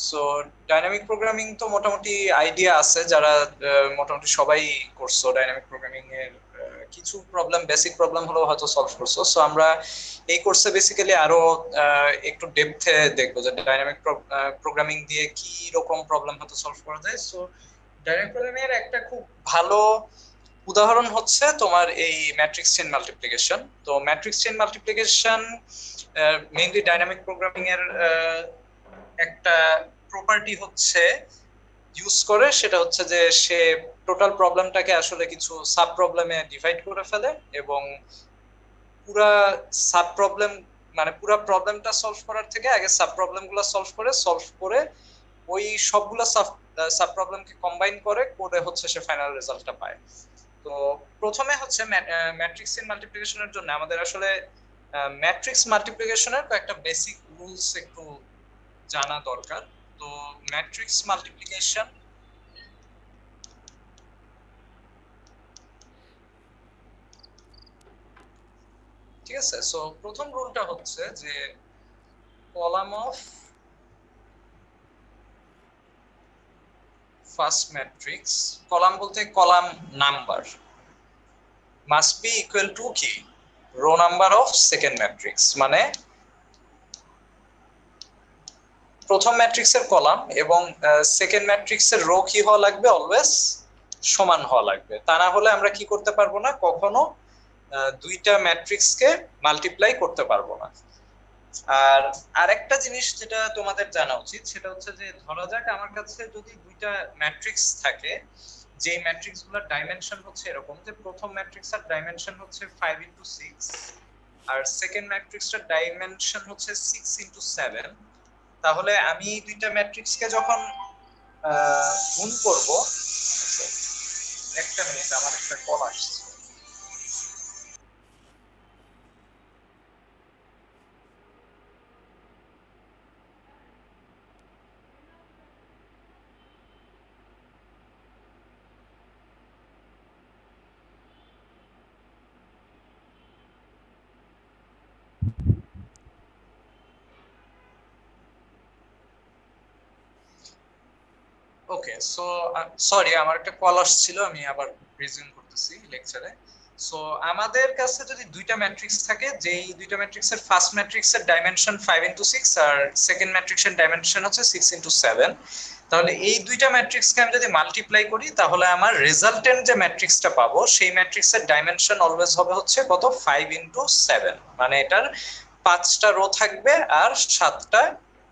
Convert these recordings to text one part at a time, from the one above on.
So dynamic programming তো মোটামুটি idea আছে, যারা মোটামুটি সবাই করছো ডাইনামিক প্রোগ্রামিং এর কিছু প্রবলেম, বেসিক প্রবলেম হলেও হয়তো সলভ করছো। সো আমরা এই কোর্সে বেসিক্যালি আরো একটু ডেপথে দেখবো যে ডাইনামিক প্রোগ্রামিং দিয়ে কি রকম প্রবলেম হয়তো সলভ করা যায়। সো ডাইনামিক প্রোগ্রামিং এর একটা খুব ভালো উদাহরণ হচ্ছে তোমার এই ম্যাট্রিক্স চেইন মাল্টিপ্লিকেশন। তো matrix chain multiplication mainly dynamic programming এর একটা প্রপার্টি হচ্ছে ইউজ করে, সেটা হচ্ছে যে সে টোটাল প্রবলেমটাকে আসলে কিছু সাব প্রবলেমে ডিভাইড করে ফেলে এবং পুরা সাব প্রবলেম মানে পুরা প্রবলেমটা সলভ করার থেকে আগে সাব প্রবলেম গুলো সলভ করে ওই সবগুলা সাব প্রবলেমকে কম্বাইন করে করে হচ্ছে সে ফাইনাল রেজাল্টটা পায়। তো প্রথমে হচ্ছে ম্যাট্রিক্স ইন মাল্টিপ্লিকেশনের জন্য আমাদের আসলে ম্যাট্রিক্স মাল্টিপ্লিকেশনের কয়েকটা বেসিক রুলস একটু জানা দরকার। তো ম্যাট্রিক্স মাল্টিপ্লিকেশন, ঠিক আছে। সো প্রথম রুলটা হচ্ছে যে column of first matrix, column বলতে column number, must be equal to কি row number of second matrix. মানে প্রথম ম্যাট্রিক্সের কলাম এবং সেকেন্ড ম্যাট্রিক্সের রো কি হওয়া লাগবে, অলওয়েজ সমান হওয়া লাগবে। তা না হলে আমরা কি করতে পারবো না, কখনো দুইটা ম্যাট্রিক্সকে মাল্টিপ্লাই করতে পারবো না। আর আরেকটা জিনিস যেটা তোমাদের জানা উচিত সেটা হচ্ছে যে ধরা যাক আমার কাছে যদি দুইটা ম্যাট্রিক্স থাকে, যে ম্যাট্রিক্স গুলোর ডাইমেনশন হচ্ছে এরকম যে প্রথম ম্যাট্রিক্সের ডাইমেনশন হচ্ছে 5x6 আর সেকেন্ড ম্যাট্রিক্সটার ডাইমেনশন হচ্ছে 6x7, তাহলে আমি দুইটা ম্যাট্রিক্সকে যখন গুণ করব, একটা মিনিট আমার একটা কল আসছে। ওকে, সো সরি, আমার একটা কল আসছিল, আমি আবার রিজিউম করতেছি লেকচারে। সো আমাদের কাছে যদি দুইটা ম্যাট্রিক্স থাকে, যেই দুইটা ম্যাট্রিক্সের ফার্স্ট ম্যাট্রিক্সের ডাইমেনশন 5x6 আর সেকেন্ড ম্যাট্রিক্সের ডাইমেনশন হচ্ছে 6x7, তাহলে এই দুইটা ম্যাট্রিক্সকে আমি যদি মাল্টিপ্লাই করি তাহলে আমার রেজাল্টেন্ট যে ম্যাট্রিক্সটা পাবো সেই ম্যাট্রিক্সের ডাইমেনশন অলওয়েজ হবে হচ্ছে কত, 5x7। মানে এটার 5টা রো থাকবে আর 7টা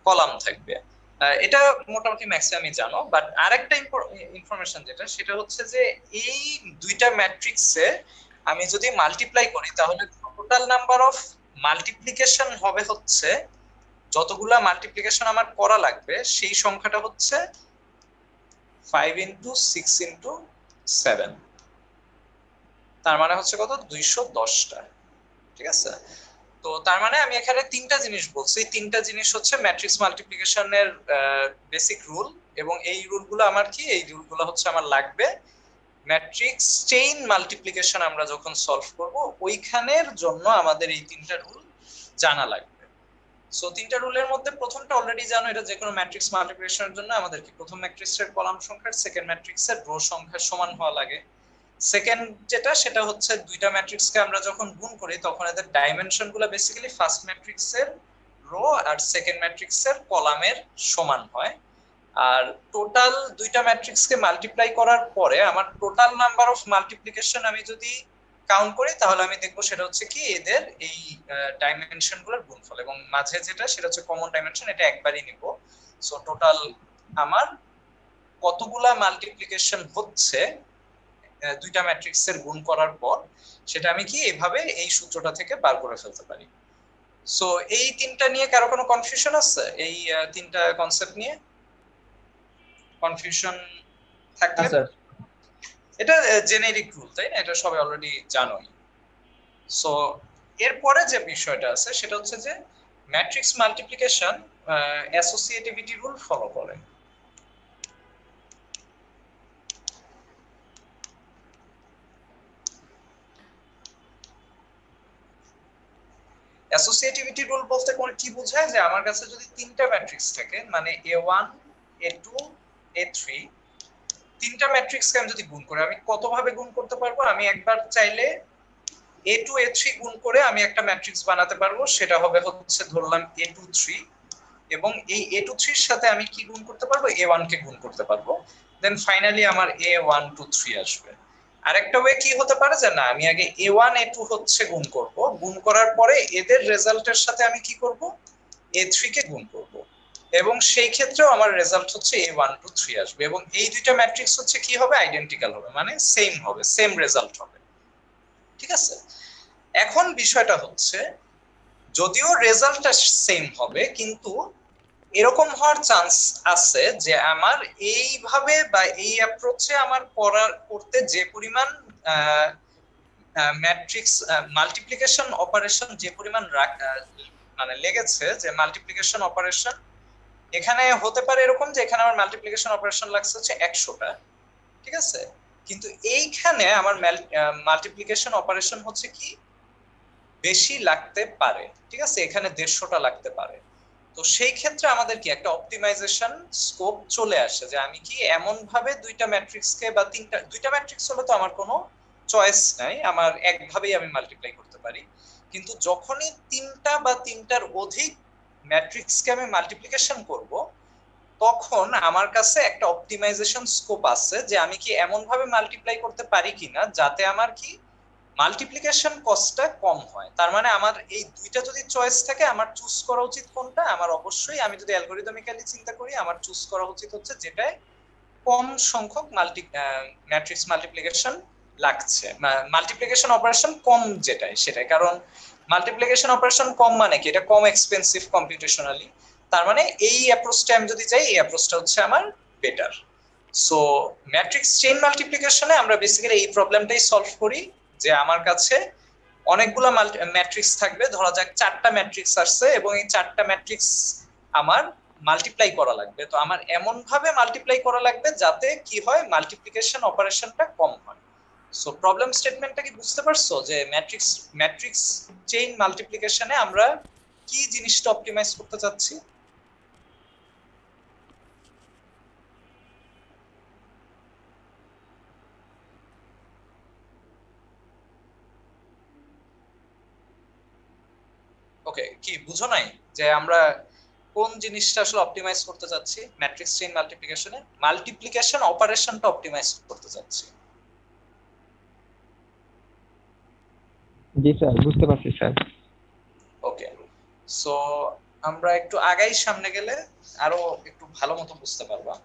কলাম থাকবে। এটা মোটামুটি ম্যাক্সিমামই জানো। বাট আরেকটা ইনফরমেশন যেটা, সেটা হচ্ছে যে এই দুইটা ম্যাট্রিক্সে আমি যদি মাল্টিপ্লাই করি তাহলে টোটাল নাম্বার অফ মাল্টিপ্লিকেশন হবে হচ্ছে, যতগুলা মাল্টিপ্লিকেশন আমার করা লাগবে সেই সংখ্যাটা হচ্ছে 5x6x7। তার মানে হচ্ছে কত, 210টা। ঠিক আছে। তো তার মানে আমি এখানে তিনটা জিনিস বলছি, তিনটা জিনিস হচ্ছে ম্যাট্রিক্স মাল্টিপ্লিকেশনের বেসিক রুল। এবং এই রুলগুলো আমার কি, এই রুলগুলো হচ্ছে আমার লাগবে ম্যাট্রিক্স চেইন মাল্টিপ্লিকেশন আমরা যখন সলভ করব ওইখানের জন্য আমাদের এই তিনটা রুল জানা লাগবে। সো তিনটা রুলের মধ্যে প্রথমটা অলরেডি জানো, এটা যে কোনো ম্যাট্রিক্স মাল্টিপ্লিকেশনের জন্য আমাদের কি প্রথম ম্যাট্রিক্সের কলাম সংখ্যার সেকেন্ড ম্যাট্রিক্সের রো সংখ্যার সমান হওয়া লাগে। সেকেন্ড যেটা, সেটা হচ্ছে দুইটা ম্যাট্রিক্সকে আমরা যখন গুণ করি তখন এদের ডাইমেনশন গুলো বেসিক্যালি ফার্স্ট ম্যাট্রিক্সের রো আর সেকেন্ড ম্যাট্রিক্সের কলামের সমান হয়। আর টোটাল দুইটা ম্যাট্রিক্সকে মাল্টিপ্লাই করার পরে আমার টোটাল নাম্বার অফ মাল্টিপ্লিকেশন আমি যদি কাউন্ট করি তাহলে আমি দেখবো সেটা হচ্ছে কি এদের এই ডাইমেনশন গুলোর গুণফল, এবং মাঝে যেটা সেটা হচ্ছে কমন ডাইমেনশন, এটা একবারই নিব। সো টোটাল আমার কতগুলা মাল্টিপ্লিকেশন হচ্ছে দুইটা ম্যাট্রিক্সের গুণ করার পর, সেটা আমি কি এভাবে এই সূত্রটা থেকে বার করে ফেলতে পারি। সো এই তিনটা নিয়ে কারো কোনো কনফিউশন আছে? এই তিনটা কনসেপ্ট নিয়ে কনফিউশন থাকলে, এটা জেনেরিক রুল তাই না, এটা সবাই অলরেডি জানোই। সো এরপরে যে বিষয়টা আছে সেটা হচ্ছে যে matrix multiplication associativity rule follow করে। অ্যাসোসিয়েটিভিটি রুল বলতে কি বোঝায়, যে আমার কাছে যদি তিনটা ম্যাট্রিক্স থাকে, মানে A1 A2 A3, তিনটা ম্যাট্রিক্সকে আমি যদি গুণ করি, আমি কত ভাবে গুণ করতে পারবো? আমি একবার চাইলে A2 A3 গুণ করে আমি একটা ম্যাট্রিক্স বানাতে পারবো, সেটা হবে হচ্ছে ধরলাম A2 3, এবং এই A2 3 এর সাথে আমি কি গুণ করতে পারবো? A1 কে গুণ করতে পারবো, দেন ফাইনালি আমার A1 2 3 আসবে। আরেকটা ওয়ে কি হতে পারে, যে না, আমি আগে A1 A2 হচ্ছে গুণ করব, গুণ করার পরে এদের রেজাল্টের সাথে আমি কি করব? A3 কে গুণ করব, এবং সেই ক্ষেত্রেও আমার রেজাল্ট হচ্ছে A1 2 3 আসবে, এবং এই দুইটা ম্যাট্রিক্স হচ্ছে কি হবে? আইডেন্টিক্যাল হবে, মানে সেম হবে, সেম রেজাল্ট হবে। ঠিক আছে, এখন বিষয়টা হচ্ছে, যদিও রেজাল্টটা সেম হবে, কিন্তু এরকম হওয়ার চান্স আছে যে আমার এইভাবে বা এই অ্যাপ্রোচে আমার করতে যে পরিমাণ ম্যাট্রিক্স মাল্টিপ্লিকেশন অপারেশন যে পরিমাণ মানে লেগেছে, যে মাল্টিপ্লিকেশন অপারেশন এখানে হতে পারে এরকম যে এখানে আমার মাল্টিপ্লিকেশন অপারেশন লাগছে হচ্ছে 100টা, ঠিক আছে, কিন্তু এইখানে আমার মাল্টিপ্লিকেশন অপারেশন হচ্ছে কি বেশি লাগতে পারে, ঠিক আছে, এখানে 150টা লাগতে পারে। তো সেই ক্ষেত্রে আমাদের কি একটা অপটিমাইজেশন স্কোপ চলে আসে, যে আমি কি এমন ভাবে দুইটা ম্যাট্রিক্সকে বা দুইটা ম্যাট্রিক্স হলে তো আমার কোনো চয়েস নাই, আমার একভাবেই আমি মাল্টিপ্লাই করতে পারি, কিন্তু যখনই তিনটা বা তিনটার অধিক ম্যাট্রিক্সকে আমি মাল্টিপ্লিকেশন করব, তখন আমার কাছে একটা অপটিমাইজেশন স্কোপ আছে, যে আমি কি এমন ভাবে মাল্টিপ্লাই করতে পারি কিনা যাতে আমার কি মাল্টিপ্লিকেশন কস্টটা কম হয়। তার মানে আমার এই দুইটা যদি চয়েস থাকে, আমার চুজ করা উচিত কোনটা? আমার অবশ্যই, আমি যদি অ্যালগরিদমিক্যালি চিন্তা করি, আমার চুজ করা উচিত হচ্ছে যেটায় কম সংখ্যক ম্যাট্রিক্স মাল্টিপ্লিকেশন লাগছে, মাল্টিপ্লিকেশন অপারেশন কম যেটাই সেটাই, কারণ মাল্টিপ্লিকেশন অপারেশন কম মানে কি? এটা কম এক্সপেন্সিভ কম্পিউটেশনালি, তার মানে এই অ্যাপ্রোচটা আমি যদি যাই, এই অ্যাপ্রোচটা হচ্ছে আমার বেটার। সো ম্যাট্রিক্স চেইন মাল্টিপ্লিকেশনে আমরা বেসিক্যালি এই প্রবলেমটাই সলভ করি, যে আমার কাছে অনেকগুলো ম্যাট্রিক্স থাকবে, ধরা যাক 4টা ম্যাট্রিক্স আসছে, এবং এই 4টা ম্যাট্রিক্স আমার মাল্টিপ্লাই করা লাগবে। তো আমার এমন ভাবে মাল্টিপ্লাই করা লাগবে যাতে কি হয়, মাল্টিপ্লিকেশন অপারেশনটা কম হয়। সো প্রবলেম স্টেটমেন্টটা কি বুঝতে পারছো, যে ম্যাট্রিক্স চেইন মাল্টিপ্লিকেশনে আমরা কি জিনিসটা অপটিমাইজ করতে চাচ্ছি? ওকে, কি বুঝো নাই যে আমরা কোন জিনিসটা আসলে অপটিমাইজ করতে চাচ্ছি? ম্যাট্রিক্স চেইন মাল্টিপ্লিকেশনে মাল্টিপ্লিকেশন অপারেশনটা অপটিমাইজ করতে চাচ্ছি। জি স্যার, বুঝতে পারছি স্যার। ওকে, সো আমরা একটু আগাই সামনে গেলে আরো একটু ভালো মতো বুঝতে পারবা।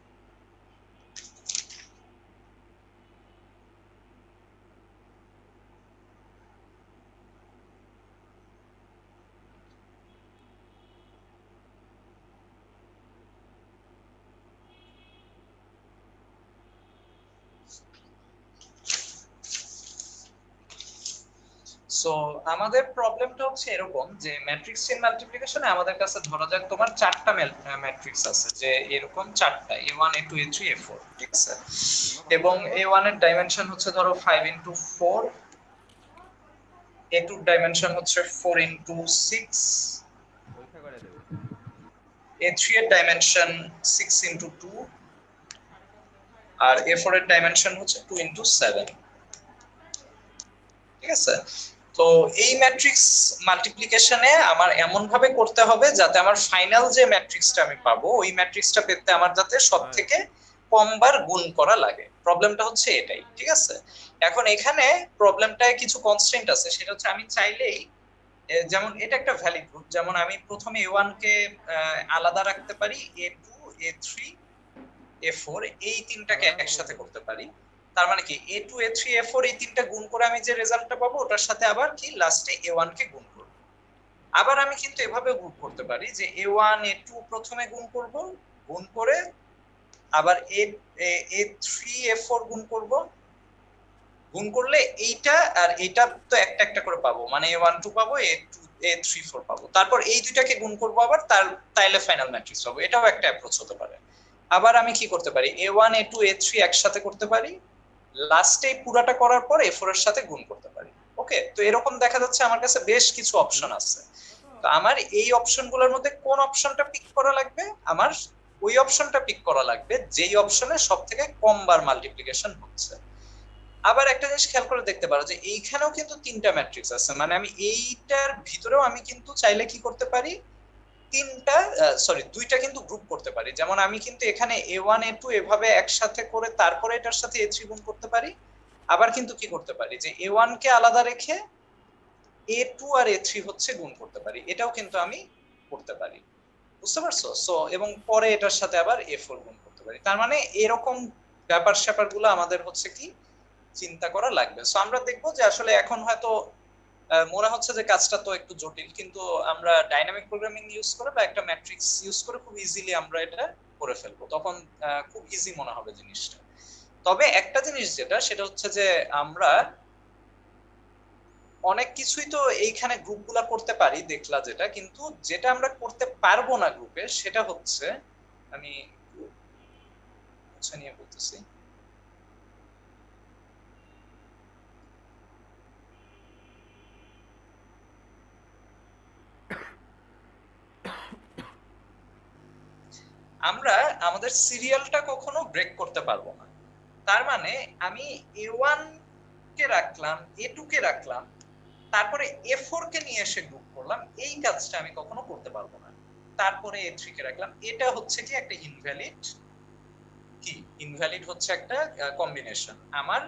সো আমাদের প্রবলেমটা হচ্ছে এরকম, যে ম্যাট্রিক্স চেইন মাল্টিপ্লিকেশনে আমাদের কাছে ধরা যাক তোমার 4টা ম্যাট্রিক্স আছে, যে এরকম 4টা A1 A2 A3 A4, ঠিক আছে, এবং A1 এর ডাইমেনশন হচ্ছে ধরো 5 ইনটু 4, A2 এর ডাইমেনশন হচ্ছে 4 ইনটু 6, A3 এর ডাইমেনশন 6 ইনটু 2, আর A4 এর ডাইমেনশন হচ্ছে 2 ইনটু 7, ঠিক আছে। তো এই ম্যাট্রিক্স মাল্টিপ্লিকেশনে আমার এমন ভাবে করতে হবে যাতে আমার ফাইনাল যে ম্যাট্রিক্সটা আমি পাবো, ওই ম্যাট্রিক্সটা পেতে আমার যাতে সব থেকে কম বার গুণ করা লাগে। প্রবলেমটা হচ্ছে এটাই, ঠিক আছে। এখন এখানে প্রবলেমটায় কিছু কনস্ট্রেন্ট আছে, সেটা হচ্ছে আমি চাইলেই, যেমন এটা একটা ভ্যালিড গ্রুপ, যেমন আমি প্রথমে A1 কে আলাদা রাখতে পারি, A2 A3 A4 এই তিনটাকে একসাথে করতে পারি। তার মানে কি A2 A3 A4 এই তিনটা গুণ করে আমি যে রেজাল্টটা পাবো, ওটার সাথে আবার কি লাস্টে A1 কে গুণ করব। আবার আমি কিন্তু এভাবে গুণ করতে পারি, যে A1 A2 প্রথমে গুণ করব, গুণ করে আবার A3 A4 গুণ করব, গুণ করলে এইটা আর এইটা তো একটা একটা করে পাবো, মানে A1 2 পাবো, A2 A3 4 পাবো, তারপর এই দুইটাকে গুণ করব আবার, তাইলে ফাইনাল ম্যাট্রিক্স পাবো। এটাও একটা অ্যাপ্রোচ হতে পারে। আবার আমি কি করতে পারি, A1 A2 A3 একসাথে করতে পারি, লাস্টে পুরাটা করার পর A4 এর সাথে গুণ করতে পারি। ওকে, তো এরকম দেখা যাচ্ছে আমার কাছে বেশ কিছু অপশন আছে। তো আমার এই অপশনগুলোর মধ্যে কোন অপশনটা পিক করা লাগবে? আমার ওই অপশনটা পিক করা লাগবে যেই অপশনে সবথেকে কম বার মাল্টিপ্লিকেশন হচ্ছে। আবার একটা জিনিস খেয়াল করে দেখতে পারো যে এইখানেও কিন্তু তিনটা ম্যাট্রিক্স আছে, মানে আমি এইটার ভিতরেও আমি কিন্তু চাইলে কি করতে পারি, দুইটা কিন্তু গ্রুপ করতে পারি। যেমন আমি কিন্তু এখানে A1 A2 এভাবে একসাথে করে তারপরে এটার সাথে A3 গুণ করতে পারি। আবার কিন্তু কি করতে পারি যে A1 কে আলাদা রেখে A2 আর A3 হচ্ছে গুণ করতে পারি, এটাও কিন্তু আমি করতে পারি। বুঝতে পারছো? সো এবং পরে এটার সাথে আবার A4 গুণ করতে পারি। তার মানে এরকম ব্যাপার স্যাপারগুলো আমাদের হচ্ছে কি চিন্তা করা লাগবে। সো আমরা দেখবো যে আসলে এখন হয়তো মনে হচ্ছে যে কাজটা তো একটু জটিল, কিন্তু আমরা ডাইনামিক প্রোগ্রামিং ইউজ করে বা একটা ম্যাট্রিক্স ইউজ করে খুব ইজিলি আমরা এটা করে ফেলবো, তখন খুব ইজি মনে হবে জিনিসটা। তবে একটা জিনিস যেটা, সেটা হচ্ছে যে আমরা অনেক কিছুই তো এইখানে গ্রুপগুলা করতে পারি দেখলা যেটা, কিন্তু যেটা আমরা করতে পারবো না গ্রুপে সেটা হচ্ছে, আমি নিয়ে বলতেছি, আমরা আমাদের সিরিয়ালটা কখনো ব্রেক করতে পারবো না। তার মানে আমি A1 কে রাখলাম, A2 কে রাখলাম, তারপরে A4 কে নিয়ে এসে গ্রুপ করলাম, এই কাজটা আমি কখনো করতে পারবো না। তারপরে A3 কে রাখলাম, এটা হচ্ছে কি একটা ইনভ্যালিড, কি ইনভ্যালিড হচ্ছে একটা কম্বিনেশন। আমার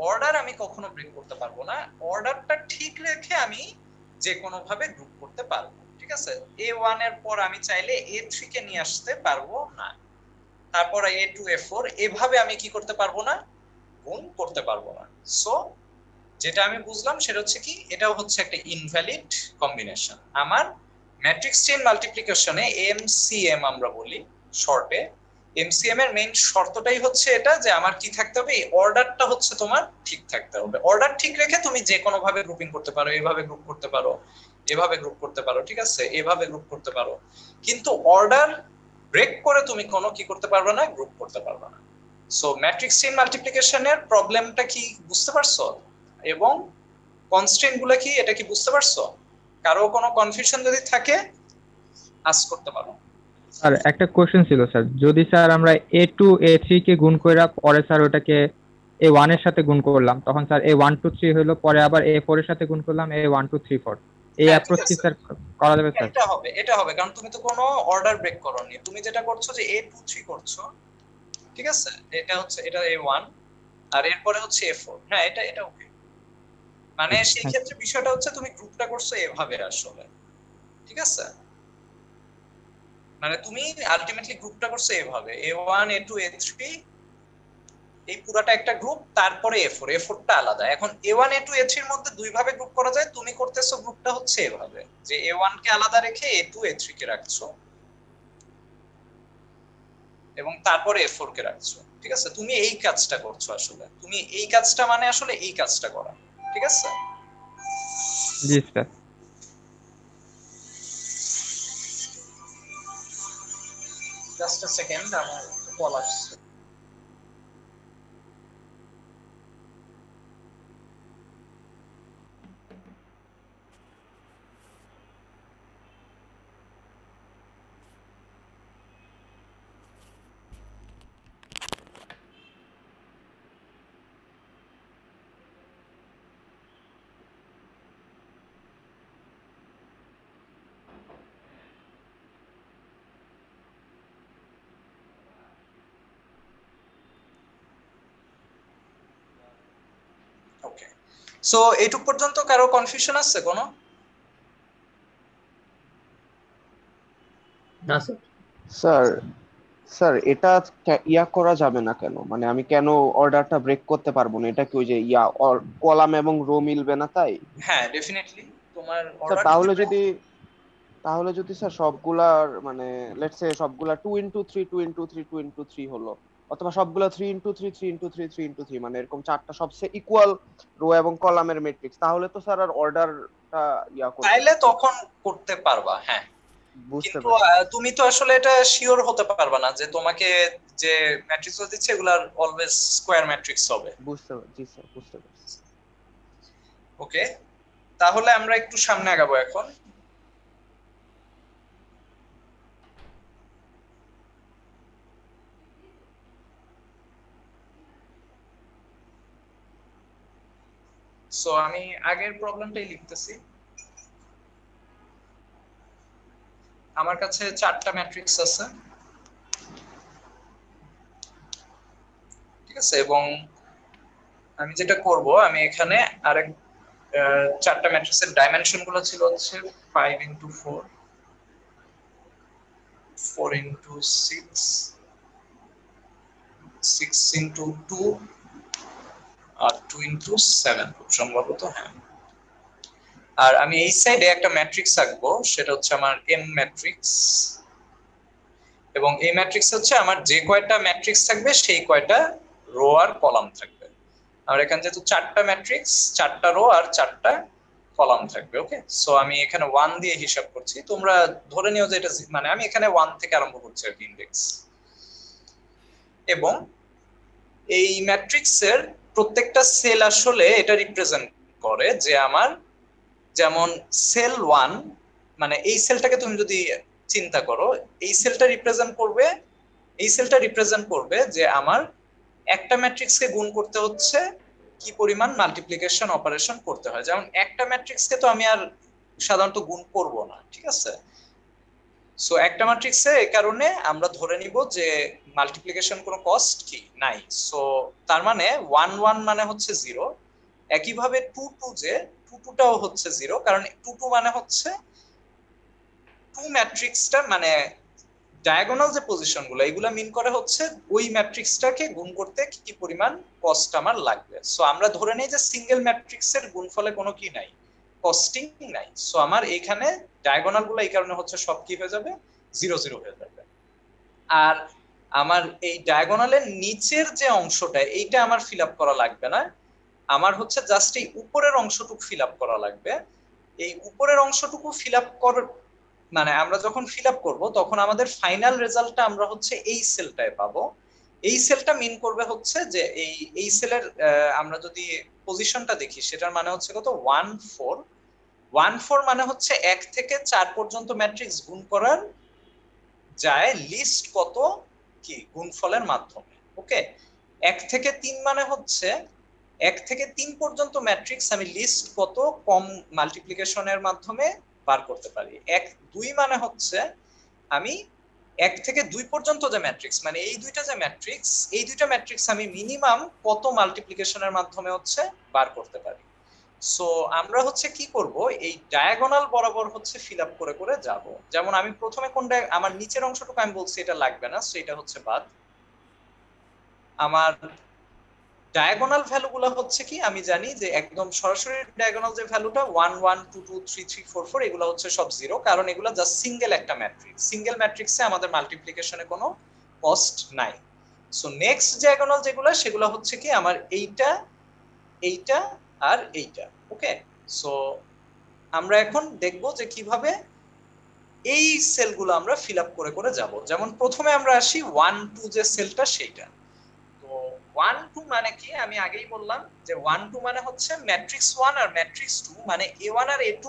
অর্ডার আমি কখনো ব্রেক করতে পারবো না, অর্ডারটা ঠিক রেখে আমি যে কোনো ভাবে গ্রুপ করতে পারবো। ঠিক আছে? A1 এর পর আমি চাইলে A3 কে নিয়ে আসতে পারবো না, তারপর A2 A4 এভাবে আমি কি করতে পারবো না, গুণ করতে পারবো না। সো যেটা আমি বুঝলাম সেটা হচ্ছে কি, এটাও হচ্ছে একটা ইনভ্যালিড কম্বিনেশন। আমার ম্যাট্রিক্স চেইন মাল্টিপ্লিকেশনে এমসিএম আমরা বলি শর্টে, এমসিএম এর মেইন শর্তটাই হচ্ছে এটা যে আমার কি থাকতে হবে, এই অর্ডারটা হচ্ছে তোমার ঠিক থাকতে হবে। অর্ডার ঠিক রেখে তুমি যে কোনো ভাবে গ্রুপিং করতে পারো, এভাবে গ্রুপ করতে পারো, এভাবে গ্রুপ করতে পারো, ঠিক আছে, এভাবে গ্রুপ করতে পারো, কিন্তু অর্ডার ব্রেক করে তুমি কোনো কি করতে পারবে না, গ্রুপ করতে পারবে না। সো ম্যাট্রিক্স চেইন মাল্টিপ্লিকেশনের প্রবলেমটা কি বুঝতে পারছো, এবং কনস্ট্রেন্ট গুলো কি, এটা কি বুঝতে পারছো? কারো কোনো কনফিউশন যদি থাকে আস্ক করতে পারো। স্যার একটা কোশ্চেন ছিল স্যার, যদি স্যার আমরা A2 A3 কে গুণ কইরা পরে স্যার ওটাকে A1 এর সাথে গুণ করলাম, তখন স্যার A1 2 3 হলো, পরে আবার A4 এর সাথে গুণ করলাম A1 2 3 4, এই হ্যাঁ ঠিক অ্যাপ্রোচ কি আছে, স্যার করা যাবে স্যার? এটা হবে কারণ তুমি তো কোনো অর্ডার ব্রেক করোনি, তুমি যেটা করছো যে A2 3 করছো, ঠিক আছে, এটা হচ্ছে এটা A1 আর এরপরে হচ্ছে A4। হ্যাঁ এটা ওকে, মানে সেই ক্ষেত্রে বিষয়টা হচ্ছে তুমি গ্রুপটা করছো এভাবে আসলে, ঠিক আছে, মানে তুমি আলটিমেটলি গ্রুপটা করছো এভাবে A1 A2 A3, এই পুরাটা একটা গ্রুপ, তারপরে A4টা আলাদা। এখন A1 A2 A3 এর মধ্যে দুই ভাবে গ্রুপ করা যায়, তুমি করতেছো গ্রুপটা হচ্ছে এভাবে যে A1 কে আলাদা রেখে A2 A3 কে রাখছো এবং তারপরে A4 কে রাখছো। ঠিক আছে, তুমি এই কাজটা করছো আসলে, তুমি এই কাজটা মানে আসলে এই কাজটা করা। ঠিক আছে, জি স্যার। জাস্ট আ সেকেন্ড, আমার কল আসছে। ওকে, সো এইটুক পর্যন্ত কারো কনফিউশন আছে কোনো? না স্যার। স্যার স্যার এটা ইয়া করা যাবে না কেন, মানে আমি কেন অর্ডারটা ব্রেক করতে পারবো না? এটা কি ওই যে ইয়া কলাম এবং রো মিলবে না তাই? হ্যাঁ ডেফিনেটলি তোমার স্যার অর্ডার তাহলে যদি স্যার সবগুলার মানে লেটস সে সবগুলা 2 × 3 2 × 3 2 × 3 হলো, অথবা সবগুলা 3 × 3 3 × 3 3 × 3 মানে এরকম চারটা সবচেয়ে ইকুয়াল রো এবং কলামের ম্যাট্রিক্স, তাহলে তো স্যার আর অর্ডারটা ইয়া করবে চাইলে না। তখন করতে পারবা, হ্যাঁ, বুঝতে কিন্তু পারছি। তুমি তো আসলে এটা শিওর হতে পারবা না যে তোমাকে যে ম্যাট্রিক্স দিচ্ছে এগুলার অলওয়েজ স্কয়ার ম্যাট্রিক্স হবে। বুঝতে পারছি জি স্যার, বুঝতে পারছি। ওকে, তাহলে আমরা একটু সামনে আগাবো এখন। সো আমি আগের প্রবলেমটাই লিখতেছি। আমার কাছে 4টা ম্যাট্রিক্স আছে, ঠিক আছে, এবং আমি যেটা করব, আমি এখানে আরেক 4টা ম্যাট্রিক্সের ডাইমেনশন গুলো ছিল হচ্ছে 5x4, 4x6, 6x2 আর 2x7 খুব সম্ভবত, হ্যাঁ। আর আমি এই সাইডে একটা ম্যাট্রিক্স আঁকবো, সেটা হচ্ছে আমার এম ম্যাট্রিক্স, এবং এই ম্যাট্রিক্স হচ্ছে আমার যে কয়টা ম্যাট্রিক্স থাকবে সেই কয়টা রো আর কলাম থাকবে। আর এখানে যেহেতু 4টা ম্যাট্রিক্স, 4টা রো আর 4টা কলাম থাকবে। ওকে, সো আমি এখানে 1 দিয়ে হিসাব করছি, তোমরা ধরে নিও যে এটা মানে আমি এখানে 1 থেকে আরম্ভ করছি আর কি ইনডেক্স। এবং এই ম্যাট্রিক্সের প্রত্যেকটা সেল আসলে এটা রিপ্রেজেন্ট করে যে আমার, যেমন সেল 1 মানে এই সেলটাকে তুমি যদি চিন্তা করো, এই সেলটা রিপ্রেজেন্ট করবে যে আমার একটা ম্যাট্রিক্সকে গুণ করতে হচ্ছে কি পরিমাণ মাল্টিপ্লিকেশন অপারেশন করতে হয়। যেমন একটা ম্যাট্রিক্সকে তো আমি আর সাধারণত গুণ করব না, ঠিক আছে। সো একটা ম্যাট্রিক্সে এই কারণে আমরা ধরে নিব যে মাল্টিপ্লিকেশন কোনো কস্ট কি নাই। সো তার মানে 1 1 মানে হচ্ছে 0, একইভাবে 2 2 যে 2 2টাও হচ্ছে 0, কারণ 2 2 মানে হচ্ছে 2 ম্যাট্রিক্সটা মানে ডায়াগোনাল যে পজিশন গুলো এগুলো মিন করে হচ্ছে ওই ম্যাট্রিক্সটাকে গুণ করতে কি পরিমাণ কস্ট আমার লাগবে। সো আমরা ধরে নেই যে সিঙ্গেল ম্যাট্রিক্সের গুণফলে কোনো কি নাই, কস্টিং নাই। সো আমার এইখানে ডায়াগোনাল গুলো এই কারণে হচ্ছে সব কি হয়ে যাবে, 0 0 হয়ে যাবে। আর আমার এই ডায়াগোনালের নিচের যে অংশটা এইটা আমার ফিল আপ করা লাগবে না, আমার হচ্ছে জাস্ট এই উপরের অংশটুকু ফিল আপ করা লাগবে। এই উপরের অংশটুকু ফিল আপ মানে আমরা যখন ফিল আপ করবো তখন আমাদের ফাইনাল রেজাল্টটা আমরা হচ্ছে এই সেলটায় পাবো। এই সেলটা মিন করবে হচ্ছে যে এই সেলের আমরা যদি পজিশনটা দেখি সেটার মানে হচ্ছে কত, 1 4। 1 4 মানে হচ্ছে 1 থেকে 4 পর্যন্ত ম্যাট্রিক্স গুণ করার যায় লিস্ট কত কি গুণফলের মাধ্যমে। ওকে, 1 থেকে 3 মানে হচ্ছে 1 থেকে 3 পর্যন্ত ম্যাট্রিক্স আমি লিস্ট কত কম মাল্টিপ্লিকেশনের মাধ্যমে বার করতে পারি। 1 2 মানে হচ্ছে আমি 1 থেকে 2 পর্যন্ত যে ম্যাট্রিক্স মানে এই দুইটা যে ম্যাট্রিক্স, এই দুইটা ম্যাট্রিক্স আমি মিনিমাম কত মাল্টিপ্লিকেশনের মাধ্যমে হচ্ছে বার করতে পারি। সো আমরা হচ্ছে কি করব, এই ডায়াগোনাল বরাবর হচ্ছে ফিল আপ করে করে যাব। যেমন আমি প্রথমে কোনটা, আমার নিচের অংশটুকু আমি বলছি এটা লাগবে না, সেটা হচ্ছে বাদ। আমার ডায়াগোনাল ভ্যালু গুলো হচ্ছে কি, আমি জানি যে একদম সরাসরি ডায়াগোনাল যে ভ্যালুটা 1 1 2 2 3 3 4 4 এগুলো হচ্ছে সব 0, কারণ এগুলো জাস্ট সিঙ্গেল একটা ম্যাট্রিক্স। সিঙ্গেল ম্যাট্রিক্সে আমাদের মাল্টিপ্লিকেশনে কোনো কস্ট নাই। সো নেক্সট ডায়াগোনাল যেগুলো সেগুলো হচ্ছে কি আমার এইটা, এইটা আর এইটা। ওকে, সো আমরা এখন দেখব যে কিভাবে এই সেলগুলো আমরা ফিল আপ করে করে যাব। যেমন প্রথমে আমরা আসি 1 2 যে সেলটা সেইটা। তো 1 2 মানে কি, আমি আগেই বললাম যে 1 2 মানে হচ্ছে ম্যাট্রিক্স 1 আর ম্যাট্রিক্স 2 মানে a1 আর a2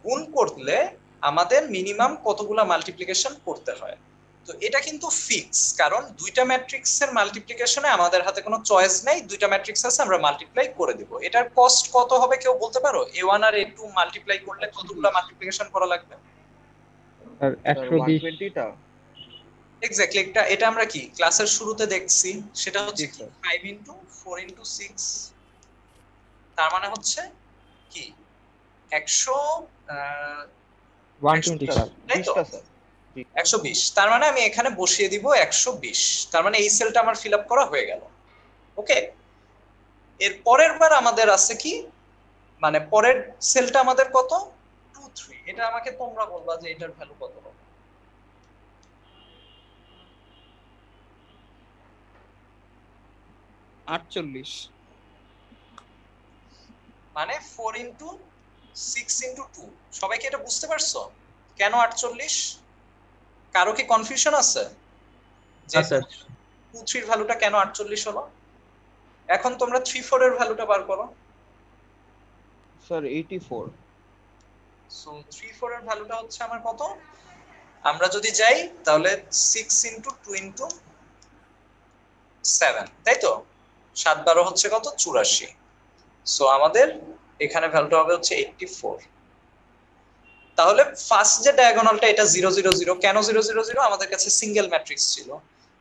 গুণ করলে আমাদের মিনিমাম কতগুলা মাল্টিপ্লিকেশন করতে হয়। তো এটা কিন্তু ফিক্স, কারণ দুইটা ম্যাট্রিক্সের মাল্টিপ্লিকেশনে আমাদের হাতে কোনো চয়েস নাই, দুইটা ম্যাট্রিক্স আছে আমরা মাল্টিপ্লাই করে দিব। এটার কস্ট কত হবে কেউ বলতে পারো? a1 আর a2 মাল্টিপ্লাই করলে কতগুলা মাল্টিপ্লিকেশন করা লাগবে? স্যার 120। 120টা। এক্স্যাক্টলি, এটা আমরা কি ক্লাসের শুরুতে দেখছি, সেটা হচ্ছে কি 5 ইনটু 4 ইনটু 6, তার মানে হচ্ছে কি 100 120 স্যার। তাই তো 120। তার মানে আমি এখানে বসিয়ে দিব 120, তার মানে এই সেলটা আমার ফিল আপ করা হয়ে গেল। ওকে, এর পরের বার আমাদের আছে কি, মানে পরের সেলটা আমাদের কত, 2 3। এটা আমাকে তোমরা বলবা যে এটার ভ্যালু কত হবে। 48। মানে 4 ইনটু 6 ইনটু 2। সবাই কি এটা বুঝতে পারছো কেন 48? কারো কি কনফিউশন আছে যে 2 3 এর ভ্যালুটা কেন 48 হলো? এখন তোমরা 3 4 এর ভ্যালুটা বার করো। স্যার 84। সো 3 4 এর ভ্যালুটা হচ্ছে আমার কত, আমরা যদি যাই তাহলে 6 ইনটু 2 ইনটু 7, তাই তো 7 12 হচ্ছে কত, 84। সো আমাদের এখানে ভ্যালুটা হবে হচ্ছে 84। তাহলে ফার্স্ট যে ডায়াগোনালটা এটা 0 0 0, কেন 0 0 0? আমাদের কাছে সিঙ্গেল ম্যাট্রিক্স ছিল।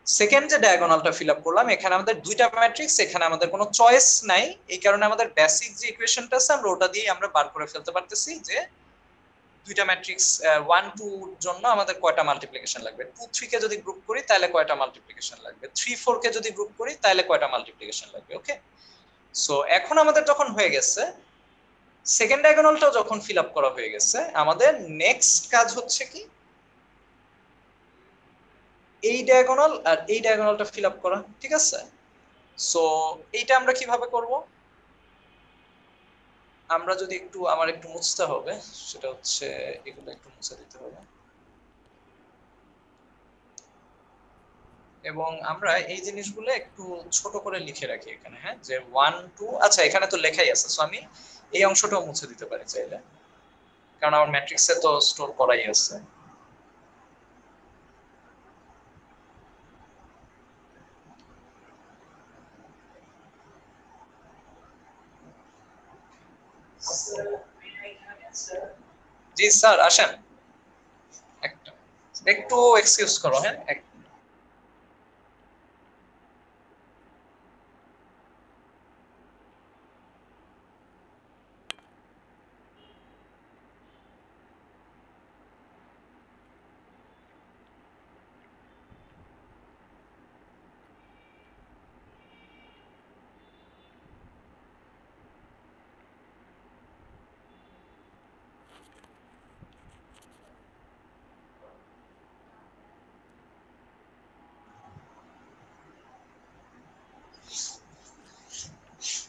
সেকেন্ড যে ডায়াগোনালটা ফিল আপ করলাম, এখানে আমাদের দুইটা ম্যাট্রিক্স, এখানে আমাদের কোনো চয়েস নাই, এই কারণে আমাদের বেসিক যে ইকুয়েশনটা আছে আমরা ওটা দিয়ে আমরা বার করে ফেলতে পারতেছি যে দুইটা ম্যাট্রিক্স 1 2 জন্য আমাদের কয়টা মাল্টিপ্লিকেশন লাগবে, 2 3 কে যদি গ্রুপ করি তাহলে কয়টা মাল্টিপ্লিকেশন লাগবে, 3 4 কে যদি গ্রুপ করি তাহলে কয়টা মাল্টিপ্লিকেশন লাগবে। ওকে, সো এখন আমাদের যখন হয়ে গেছে, সেকেন্ড ডায়াগোনালটাও যখন ফিল আপ করা হয়ে গেছে, আমাদের নেক্সট কাজ হচ্ছে কি এই ডায়াগোনাল আর এই ডায়াগোনালটা ফিল আপ করা। ঠিক আছে, সো এইটা আমরা কিভাবে করব? আমরা যদি একটু, আমার একটু মুছতে হবে, সেটা হচ্ছে এগুলো একটু মুছে দিতে হবে, এবং আমরা এই জিনিসগুলো একটু ছোট করে লিখে রাখি এখানে। হ্যাঁ, যে 1 2, আচ্ছা এখানে তো লেখাই আছে, সো আমি এই অংশটাও মুছে দিতে পারি চাইলে, কারণ আমার ম্যাট্রিক্সে তো স্টোর করাই আছে। জি স্যার, আসেন একটা, একটু এক্সকিউজ করো। হ্যাঁ,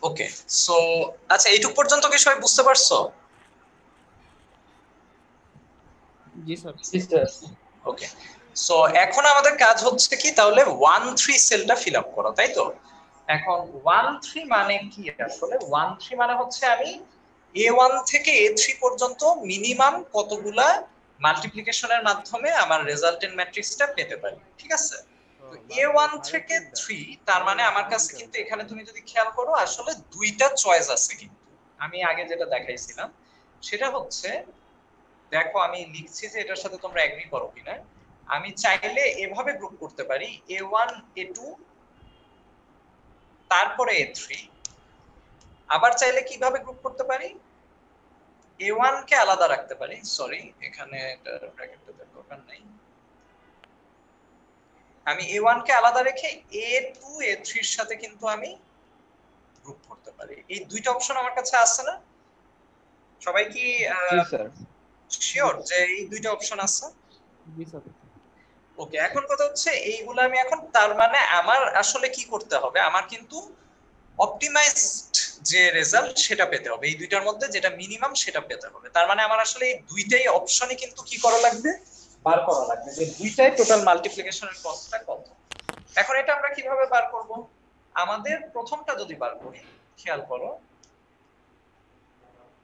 ওকে, সো আচ্ছা এইটুক পর্যন্ত কি সবাই বুঝতে পারছো? জি স্যার। ওকে, সো এখন আমাদের কাজ হচ্ছে কি, তাহলে 1 3 সেলটা ফিল আপ করা, তাই তো? এখন 1 3 মানে কি? আসলে 1 3 মানে হচ্ছে আমি A1 থেকে A3 পর্যন্ত মিনিমাম কতগুলা মাল্টিপ্লিকেশনের মাধ্যমে আমার রেজাল্টেন্ট ম্যাট্রিক্সটা পেতে পারি। ঠিক আছে, তো A1 থেকে 3, তার মানে আমার কাছে কিন্তু এখানে তুমি যদি খেয়াল করো আসলে দুইটা চয়েস আছে। কিন্তু আমি আগে যেটা দেখাইছিলাম সেটা হচ্ছে, দেখো আমি লিখছি যে এটার সাথে তোমরা এগ্রি করো কিনা। আমি চাইলে এভাবে গ্রুপ করতে পারি A1 A2 তারপরে A3, আবার চাইলে কিভাবে গ্রুপ করতে পারি, A1 কে আলাদা রাখতে পারি, সরি এখানে ব্র্যাকেটটা দরকার নাই, আমি A1 কে আলাদা রেখে A2 A3 এর সাথে কিন্তু আমি গ্রুপ করতে পারি। এই দুইটা অপশন আমার কাছে আছে না? সবাই কি জি স্যার। শিওর যে এই দুইটা অপশন আছে? জি স্যার। ওকে, এখন কথা হচ্ছে এইগুলো আমি এখন, তার মানে আমার আসলে কি করতে হবে, আমার কিন্তু অপটিমাইজড যে রেজাল্ট সেটা পেতে হবে, এই দুইটার মধ্যে যেটা মিনিমাম সেটা পেতে হবে। তার মানে আমার আসলে এই দুইটাই অপশনই কিন্তু কি করা লাগবে, বার করা লাগবে, যে দুইটাই টোটাল মাল্টিপ্লিকেশনের কস্টটা কত। এখন এটা আমরা কিভাবে বার করব? আমাদের প্রথমটা যদি বার করি, খেয়াল করো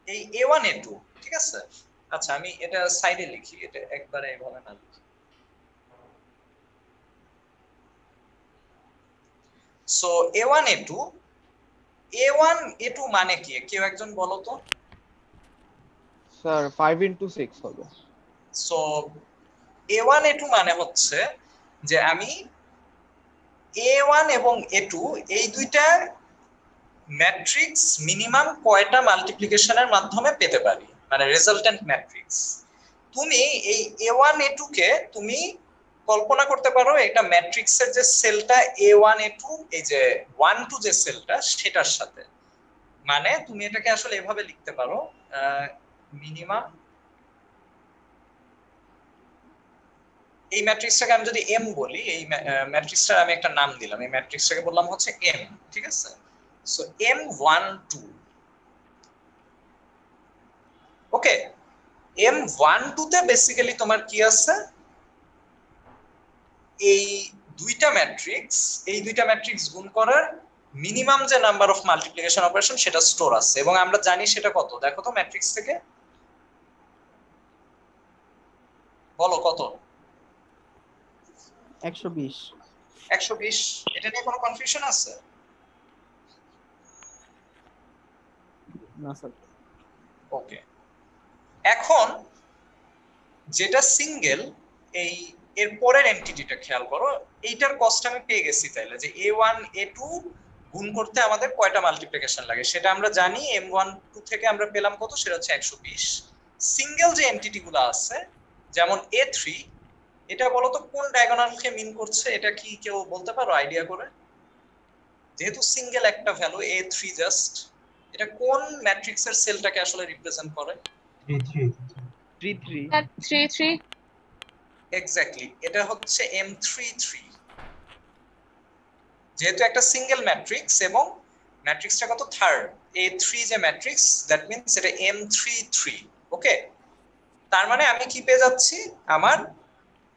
এই A1 A2, ঠিক আছে? আচ্ছা আমি এটা সাইডে লিখি, এটা একবারে এভাবে না লিখি। So A1 A2, A1 A2 মানে কি কেউ একজন বলো তো? স্যার 5 × 6 হবে। সো A1 A2 মানে হচ্ছে যে আমি A1 এবং A2 এই দুইটা ম্যাট্রিক্স মিনিমাম কয়টা মাল্টিপ্লিকেশনের মাধ্যমে পেতে পারি, মানে রেজাল্টেন্ট ম্যাট্রিক্স। তুমি এই A1 A2 কে তুমি কল্পনা করতে পারো এটা ম্যাট্রিক্সের যে সেলটা A1 A2, এই যে 1 2 যে সেলটা সেটার সাথে, মানে তুমি এটাকে আসলে এভাবে লিখতে পারো, মিনিমাম, এই ম্যাট্রিক্সটাকে আমি যদি এম বলি, এই ম্যাট্রিক্সটার আমি একটা নাম দিলাম, এই ম্যাট্রিক্সটাকে বললাম হচ্ছে এম। ঠিক আছে, সো M1 2, ওকে, M1 2 তে বেসিক্যালি তোমার কি আছে, এই দুইটা ম্যাট্রিক্স গুণ করার মিনিমাম যে নাম্বার অফ মাল্টিপ্লিকেশন অপারেশন সেটা স্টোর আছে, এবং আমরা জানি সেটা কত, দেখো তো ম্যাট্রিক্স থেকে বলো কত? 120। 120। এটা নিয়ে কোনো কনফিউশন আছে? না স্যার। ওকে, এখন যেটা সিঙ্গেল, এই এর পরের এন্টিটিটা খেয়াল করো, এইটার কস্ট আমি পেয়ে গেছি, তাইলে যে a1 a2 গুণ করতে আমাদের কয়টা মাল্টিপ্লিকেশন লাগে সেটা আমরা জানি। m1 থেকে আমরা পেলাম কত, সেটা হচ্ছে 120। সিঙ্গেল যে এন্টিটি গুলো আছে যেমন a3, এটা বলতো কোন ডায়াগোনালকে মিন করছে, এটা কি কেউ বলতে পারো আইডিয়া করে? যেহেতু সিঙ্গেল একটা ভ্যালু a3 জাস্ট, এটা কোন ম্যাট্রিক্সের সেলটাকে আসলে রিপ্রেজেন্ট করে? 3 That 3 3. এক্স্যাক্টলি, এটা হচ্ছে m33। যেহেতু একটা সিঙ্গেল ম্যাট্রিক্স এবং ম্যাট্রিক্সটা কত, থার্ড, a3 যে ম্যাট্রিক্স, দ্যাট মিন্স এটা m33। ওকে, তার মানে আমি কি পেয়ে যাচ্ছি, আমার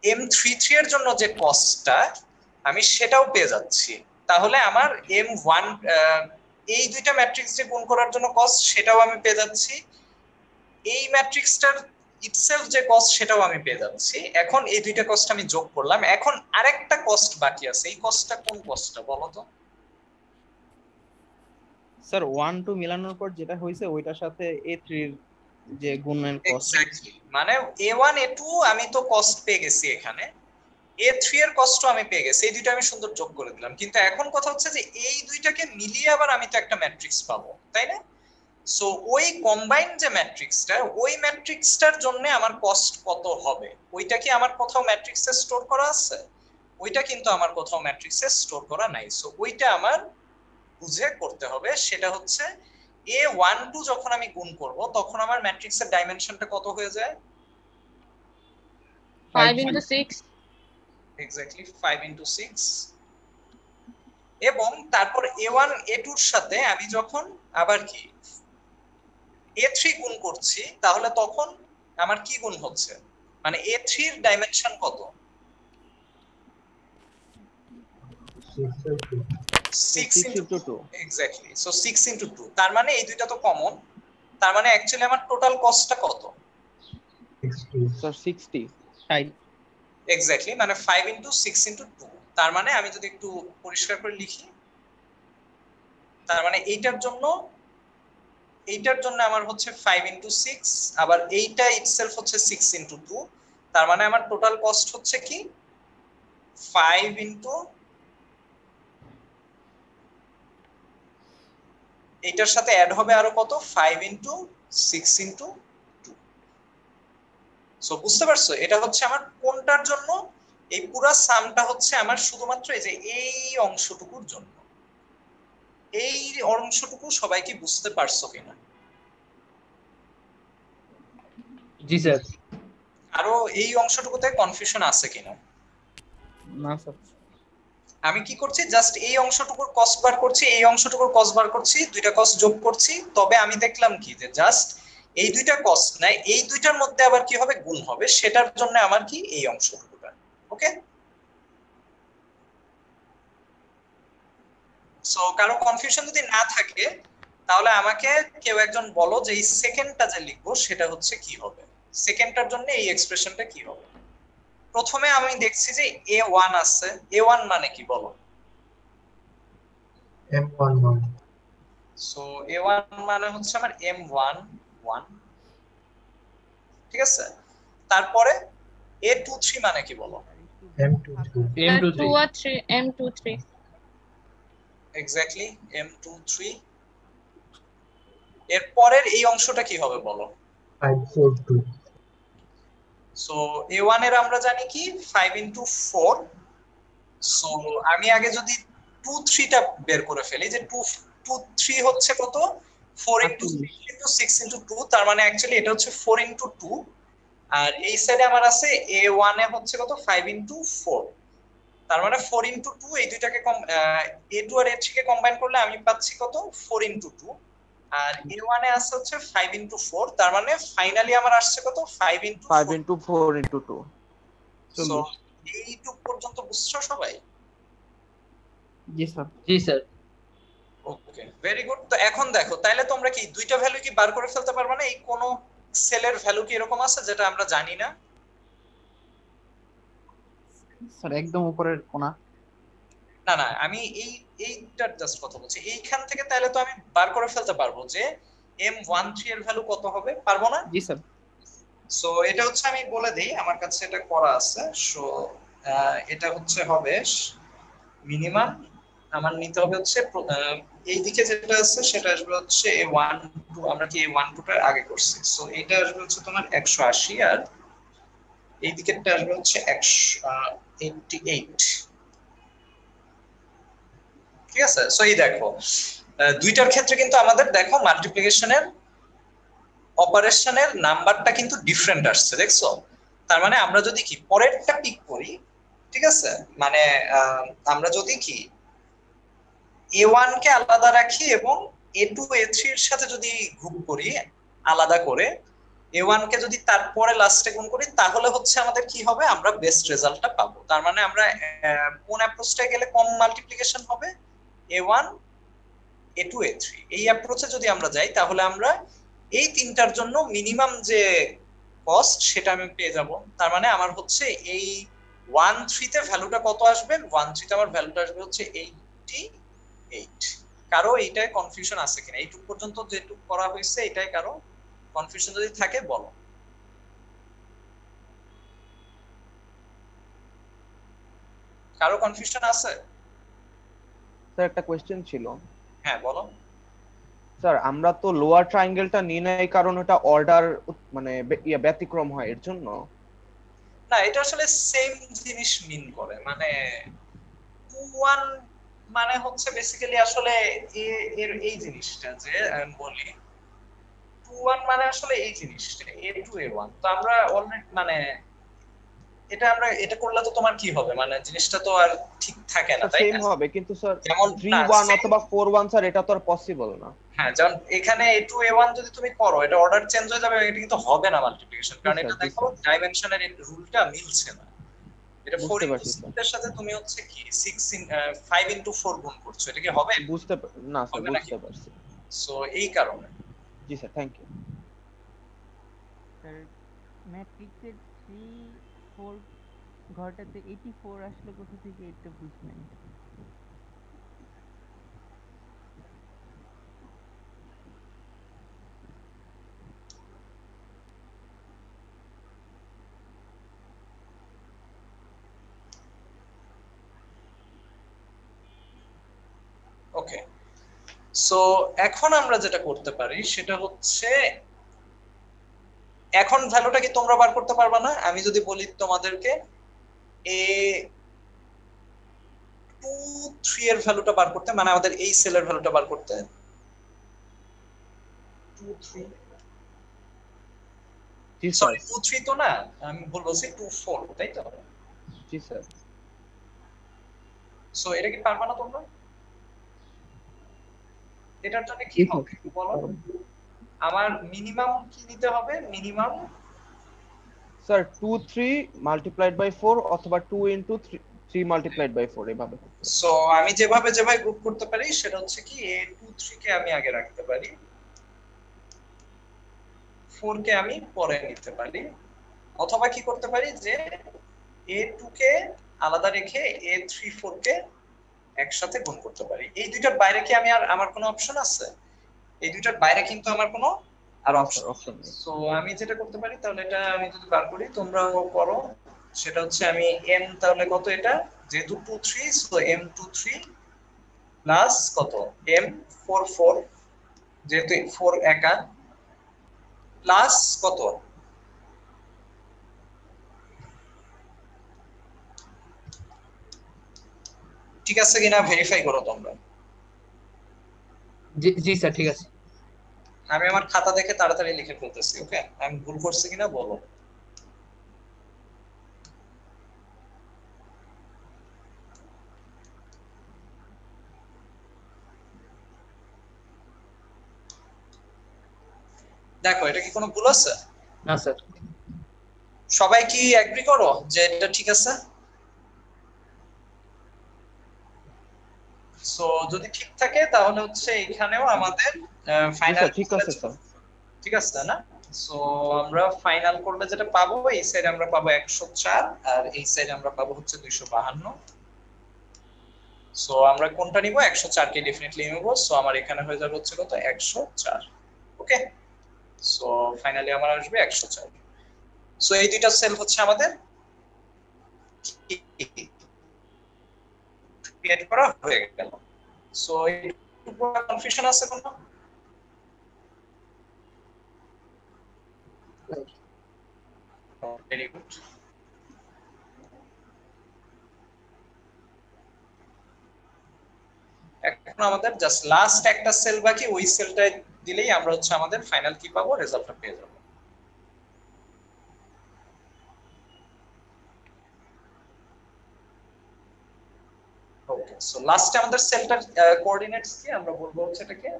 m33 এর জন্য যে কস্টটা আমি সেটাও পেয়ে যাচ্ছি। তাহলে আমার m1 এই দুইটা ম্যাট্রিক্স যে গুণ করার জন্য কস্ট সেটাও আমি পেয়ে যাচ্ছি, এই ম্যাট্রিক্সটার ইটসেলফ যে কস্ট সেটাও আমি পেয়ে যাচ্ছি। এখন এই দুইটা কস্ট আমি যোগ করলাম, এখন আরেকটা কস্ট বাকি আছে, এই কস্টটা কোন কস্টটা বলো তো? স্যার 1 2 মিলানোর পর যেটা হয়েছে ওইটার সাথে a3 এর যে গুণের কস্ট। এক্স্যাক্টলি, মানে a1 a2 আমি তো কস্ট পেয়ে গেছি, এখানে a3 এর কস্ট আমি পেয়ে গেছি, এই দুইটা আমি সুন্দর যোগ করে দিলাম। কিন্তু এখন কথা হচ্ছে যে এই দুইটাকে মিলিয়ে আবার আমি তো একটা ম্যাট্রিক্স পাবো, তাই না? সো ওই কম্বাইন যে ম্যাট্রিক্সটা, ওই ম্যাট্রিক্সটার জন্য আমার কস্ট কত হবে, ওইটা কি আমার কোথাও ম্যাট্রিক্সে স্টোর করা আছে? ওইটা কিন্তু আমার কোথাও ম্যাট্রিক্সে স্টোর করা নাই। সো ওইটা আমার বুঝে করতে হবে, সেটা হচ্ছে a12 যখন আমি গুণ করব তখন আমার ম্যাট্রিক্সের ডাইমেনশনটা কত হয়ে যায়? 5 into 6. Exactly 5 into 6। এবং তারপর a1 a2 এর সাথে আমি যখন আবার কি a3 গুণ করছি, তাহলে তখন আমার কি গুণ হচ্ছে, মানে a3 এর ডাইমেনশন কত? 6 into 2। এক্স্যাক্টলি, সো 6 into 2, তার মানে এই দুইটা তো কমন, তার মানে অ্যাকচুয়ালি আমার টোটাল কস্টটা কত? স্যার 60। তাই এক্স্যাক্টলি, মানে 5 into 6 into 2। তার মানে আমি যদি একটু পরিষ্কার করে লিখি, তার মানে এইটার জন্য আমার হচ্ছে 5 into 6, আবার এইটা ইটসেলফ হচ্ছে 6 into 2। তার মানে আমার টোটাল কস্ট হচ্ছে কি 5 into, এইটার সাথে অ্যাড হবে আরো কত, 5 into 6 into 2। সো বুঝতে পারছো, এটা হচ্ছে আমার কোনটার জন্য, এই পুরো সামটা হচ্ছে আমার শুধুমাত্র এই যে এই অংশটুকুর জন্য। এই অংশটুকু সবাই কি বুঝতে পারছো কিনা? জি স্যার। আরো এই অংশটুকুতে কনফিউশন আছে কিনা? না স্যার। আমি কি করছি, জাস্ট এই অংশটুকুর কস্ট বার করছি, এই অংশটুকুর কস্ট বার করছি, দুইটা কস্ট যোগ করছি, তবে আমি দেখলাম কি যে জাস্ট এই দুইটা কস্ট নাই, এই দুইটার মধ্যে আবার কি হবে, গুণ হবে, সেটার জন্য আমার কি এই অংশটুকুটা। ওকে, সো কারো কনফিউশন যদি না থাকে তাহলে আমাকে কেউ একজন বলো যে এই সেকেন্ডটা যে লিখবো সেটা হচ্ছে কি হবে, সেকেন্ডটার জন্য এই এক্সপ্রেশনটা কি হবে। প্রথমে আমি দেখছি যে a1 আছে, a1 মানে কি বলো? M11 সো a1 মানে হচ্ছে আমার m11, ঠিক আছে। তারপরে a23 মানে কি বলো? M23 2 or 3. M23. Exactly m23। এর পরের এই অংশটা কি হবে বলো? 542 সো a1 এর আমরা জানি কি 5 into 4। সো আমি আগে যদি 2 3 টা বের করে ফেলি, যে 2 2 3 হচ্ছে কত, 4 into 6 into 6 into 2, তার মানে অ্যাকচুয়ালি এটা হচ্ছে 4 into 2। আর এই সাইডে আমার আছে a1 এ হচ্ছে কত, 5 into 4, তার মানে 4 into 2, এই দুইটাকে a2 আর a3 কে কম্বাইন করলে আমি পাচ্ছি কত, 4 into 2। আর a1 এ আছে হচ্ছে 5 into 4, তার মানে ফাইনালি আমার আসছে কত, 5 into 5 into 4 into 2। সো এইটুক পর্যন্ত বুঝছো সবাই? জি স্যার। জি স্যার। ওকে, ভেরি গুড। তো এখন দেখো, তাইলে তোমরা কি দুইটা ভ্যালু কি বার করে ফেলতে পারবে না? এই কোন সেলের ভ্যালু কি এরকম আছে যেটা আমরা জানি না? স্যার একদম উপরের কোণা। না না, আমি এইটার জাস্ট কথা বলছি, এইখান থেকে তাহলে তো আমি বার করে ফেলতে পারবো যে M13 এর ভ্যালু কত হবে, পারবো না? জি স্যার। সো এটা হচ্ছে আমি বলে দেই, আমার কাছে এটা করা আছে। সো এটা হচ্ছে হবে মিনিমাম আমার নিতে হবে হচ্ছে এই দিকে যেটা আছে সেটা আসবে হচ্ছে A12, আমরা কি A12 টার আগে করছি, সো এটা আসবে হচ্ছে তোমার 180 আর এই দিকেরটা আসবে হচ্ছে 188। ঠিক আছে, সো এই দেখো দুইটার ক্ষেত্রে কিন্তু আমাদের দেখো মাল্টিপ্লিকেশনের অপারেশনের নাম্বারটা কিন্তু ডিফারেন্ট আসছে, দেখছো? তার মানে আমরা যদি কি পরেরটা পিক করি, ঠিক আছে, মানে আমরা যদি কি A1 কে আলাদা রাখি এবং A2 A3 এর সাথে যদি গ্রুপ করি আলাদা করে, A1 কে যদি তারপরে লাস্টে গুণ করি, তাহলে হচ্ছে আমাদের কি হবে, আমরা বেস্ট রেজাল্টটা পাবো। তার মানে আমরা কোন অ্যাপ্রোচটা গেলে কম মাল্টিপ্লিকেশন হবে, A1 A2 A3 এই অ্যাপ্রোচে যদি আমরা যাই, তাহলে আমরা এই তিনটার জন্য মিনিমাম যে কস্ট সেটা আমি পেয়ে যাব। তার মানে আমার হচ্ছে এই 13 তে ভ্যালুটা কত আসবে, 13 তে আমার ভ্যালুটা আসবে হচ্ছে 88। কারো এইটায় কনফিউশন আছে কিনা, এইটুক পর্যন্ত যেটুক করা হয়েছে এটাই কারো কনফিউশন যদি থাকে বলো। কারো কনফিউশন আছে? স্যার একটা কোশ্চেন ছিল। হ্যাঁ বলো। স্যার আমরা তো লোয়ার ট্রায়াঙ্গেলটা নিই নাই কারণ ওটা অর্ডার মানে ব্যতিক্রম হয় এর জন্য। না, এটা আসলে সেম জিনিস মিন করে, মানে 2 1 মানে হচ্ছে বেসিক্যালি আসলে এর এই জিনিসটা যে আমি বলি 2 1 মানে আসলে এই জিনিসটা A2 A1। তো আমরা অলরেডি মানে এটা করলে তো তোমার কি হবে, মানে জিনিসটা তো আর ঠিক থাকে না, তাই সেম না? হবে কিন্তু স্যার যেমন 3 1 অথবা 4 1 স্যার এটা তো আর পসিবল না। হ্যাঁ, যেমন এখানে A2 A1 যদি তুমি করো, এটা অর্ডার চেঞ্জ হয়ে যাবে, এটা কিন্তু হবে না মাল্টিপ্লিকেশন, কারণ এটা দেখো ডাইমেনশনের রুলটা মিলছে না। এটা 4 ইনটু 6 এর সাথে তুমি হচ্ছে কি 5 ইনটু 4 গুণ করছো, এটা কি হবে? না স্যার, বুঝতে পারছি। সো এই কারণে। জি স্যার, থ্যাংক ইউ। স্যার ম্যাট্রিক্সের 3 4 ঘরটাতে 84 আসলে কোথা থেকে, এটা বুঝি নাই। ওকে, সো এখন আমরা যেটা করতে পারি সেটা হচ্ছে, এখন ভ্যালুটা কি তোমরা বার করতে পারবা না? আমি যদি বলি তোমাদেরকে A23 এর ভ্যালুটা বার করতে, মানে আমাদের এই সেলের ভ্যালুটা বার করতে, 23 জি সরি স্যার। 23 তো না, আমি বলছি 24, তাই তো? জি স্যার। সো এটা কি পারবা না তোমরা? এটার জন্য কি হবে একটু বলো। আমার মিনিমাম কি নিতে হবে, মিনিমাম স্যার 2 3 মাল্টিপ্লাইড বাই 4 অথবা 2 ইনটু 3 মাল্টিপ্লাইড বাই 4 এভাবে। সো আমি যেভাবে গ্রুপ করতে পারি সেটা হচ্ছে কি A23 কে আমি আগে রাখতে পারি, 4 কে আমি পরে নিতে পারি, অথবা কি করতে পারি যে A2 কে আলাদা রেখে A34 কে একসাথে গুণ করতে পারি। এই দুইটার বাইরে কি আমি আর আমার কোনো অপশন আছে? এই দুইটার বাইরে কিন্তু আমার কোনো আর অপশন নেই। সো আমি যেটা করতে পারি, তাহলে এটা আমি যদি বার করি, তোমরাও করো, সেটা হচ্ছে আমি m তাহলে কত, এটা যেহেতু 23, সো m23 প্লাস কত m44 যেহেতু 4 একা প্লাস কত, ঠিক আছে কিনা ভেরিফাই করো তোমরা। জি স্যার, ঠিক আছে। আমি আমার খাতা দেখে তাড়াতাড়ি লিখে ফেলতেছি, ওকে? আমি ভুল করছি কিনা বলো। দেখো, এটা কি কোনো ভুল আছে? না স্যার। সবাই কি এগ্রি করো যে এটা ঠিক আছে? সো যদি ঠিক থাকে তাহলে হচ্ছে এখানেও আমাদের ফাইনাল ঠিক আছে স্যার। ঠিক আছে না? সো আমরা ফাইনাল করলে যেটা পাবো, এই সাইডে আমরা পাবো 104 আর এই সাইডে আমরা পাবো হচ্ছে 252। সো আমরা কোনটা নিব? 104 কে ডেফিনেটলি নিব। সো আমার এখানে হয়ে যাবে হচ্ছে কত, 104। ওকে, সো ফাইনালি আমার আসবে 104। সো এই দুইটা সেল হচ্ছে আমাদের ক্রিয়েট করা হয়ে গেল। সো এইটুকু কনফিউশন আছে কোনো? Very good. এখন আমাদের জাস্ট লাস্ট একটা সেল বাকি, ওই সেলটা দিলেই আমরা হচ্ছে আমাদের ফাইনাল কি পাবো, রেজাল্টটা পেয়ে যাবো। ওকে, সো লাস্টে আমাদের সেলটার কোঅর্ডিনেটস কি আমরা বলবো হচ্ছে এটাকে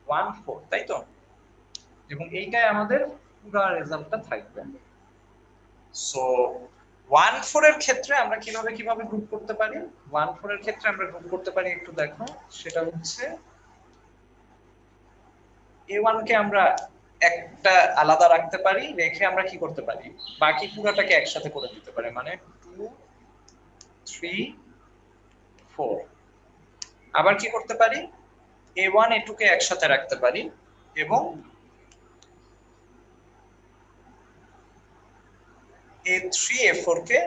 1 4, তাই তো? এবং এইটাই আমাদের পুরো রেজাল্টটা থাকবে। সো 1 4 এর ক্ষেত্রে আমরা কিভাবে গ্রুপ করতে পারি? 1 4 এর ক্ষেত্রে আমরা গ্রুপ করতে পারি, একটু দেখো, সেটা হচ্ছে A1 কে আমরা একটা আলাদা রাখতে পারি, রেখে আমরা কি করতে পারি, বাকি পুরোটাকে একসাথে করে দিতে পারি, মানে 2 3 4। আবার কি করতে পারি, A1 A2 কে একসাথে রাখতে পারি এবং A3 A4 কে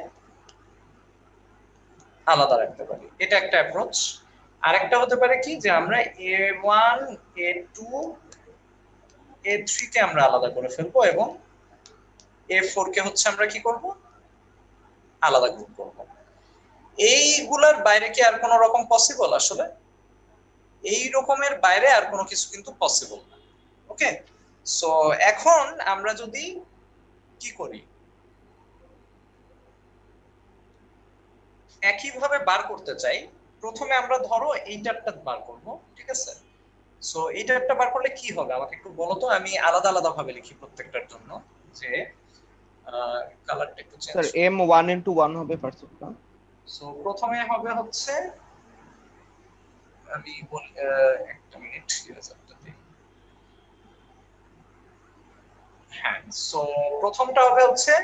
আলাদা রাখতে পারি। এটা একটা অ্যাপ্রোচ। আরেকটা হতে পারে কি, যে আমরা A1 A2 A3 কে আমরা আলাদা করে ফেলবো এবং A4 কে হচ্ছে আমরা কি করব, আলাদা গ্রুপ করব। এইগুলার বাইরে কি আর কোনো রকম পসিবল? আসলে এই রকমের বাইরে আর কোনো কিছু কিন্তু পসিবল না। ওকে, সো এখন আমরা যদি কি করি, একইভাবে বার করতে চাই, প্রথমে আমরা ধরো এইটারটা বার করব, ঠিক আছে? সো এইটারটা বার করলে কি হবে আমাকে একটু বলো তো, আমি আলাদা আলাদা ভাবে লিখি প্রত্যেকটার জন্য, যে কালারটা একটু চেঞ্জ। স্যার M1 into 1 হবে পার্সেন্টটা। সো প্রথমে হবে হচ্ছে, আমি বলি একটা মিনিট, রেজাল্টটা দিই। হ্যাঁ, সো প্রথমটা হবে হচ্ছে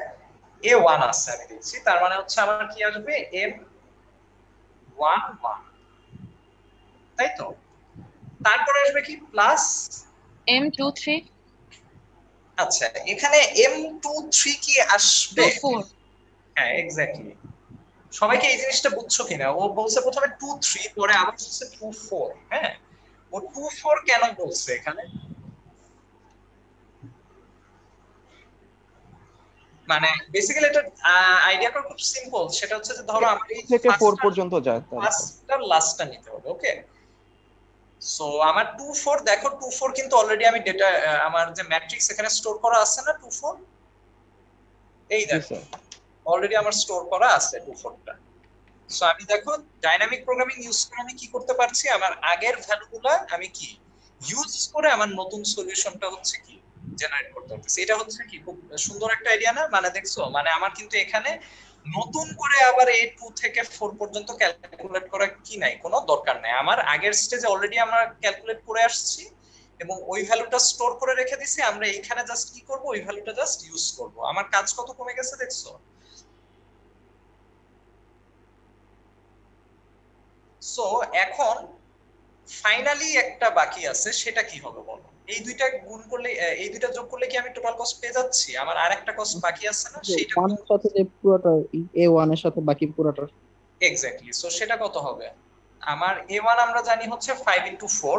A1 আছে, আমি দেখছি, তার মানে হচ্ছে আমার কি আসবে, M1 1, তাই তো? তারপরে আসবে কি, প্লাস M23 আচ্ছা, এখানে M23 কি আসবে? 24 হ্যাঁ, এক্স্যাক্টলি। সবাইকে এই জিনিসটা বুঝছো কিনা? ও বলছে প্রথমে 2 3, পরে আবার বলছে 2 4। হ্যাঁ, ও 2 4 কেন বলছে এখানে? মানে বেসিক্যালি এটা আইডিয়াটা খুব সিম্পল, সেটা হচ্ছে যে ধরো আমার এই থেকে 4 পর্যন্ত যায় তার। ফার্স্টটা লাস্টটা নিতে হবে। ওকে, সো আমার 2 4, দেখো 2 4 কিন্তু অলরেডি আমি ডেটা, আমার যে ম্যাট্রিক্স এখানে স্টোর করা আছে না 2 4, এই দেখো অলরেডি আমার স্টোর করা আছে 2 4 টা। সো আমি দেখো ডাইনামিক প্রোগ্রামিং ইউজ করে আমি কি করতে পারছি, আমার আগের ভ্যালুগুলো আমি কি ইউজ করে আমার নতুন সলিউশনটা হচ্ছে কি জেনারেট করতে পারতেছি। এটা হচ্ছে কি খুব সুন্দর একটা আইডিয়া না? মানে দেখছো, মানে আমার কিন্তু এখানে নতুন করে আবার A2 থেকে 4 পর্যন্ত ক্যালকুলেট করা কি নাই, কোনো দরকার নাই। আমার আগের স্টেজে অলরেডি আমরা ক্যালকুলেট করে আসছি এবং ওই ভ্যালুটা স্টোর করে রেখে দিছি। আমরা এখানে জাস্ট কি করব, ওই ভ্যালুটা জাস্ট ইউজ করব। আমার কাজ কত কমে গেছে দেখছো? সো এখন ফাইনালি একটা বাকি আছে, সেটা কি হবে বলো? এই দুইটা গুণ করলে, এই দুইটা যোগ করলে কি আমি টোটাল কস্ট পেয়ে যাচ্ছি? আমার আরেকটা কস্ট বাকি আছে না, সেটা 1 এর সাথে যে পুরোটা A1 এর সাথে বাকি পুরোটা। এক্স্যাক্টলি। সো সেটা কত হবে? আমার A1 আমরা জানি হচ্ছে 5 into 4,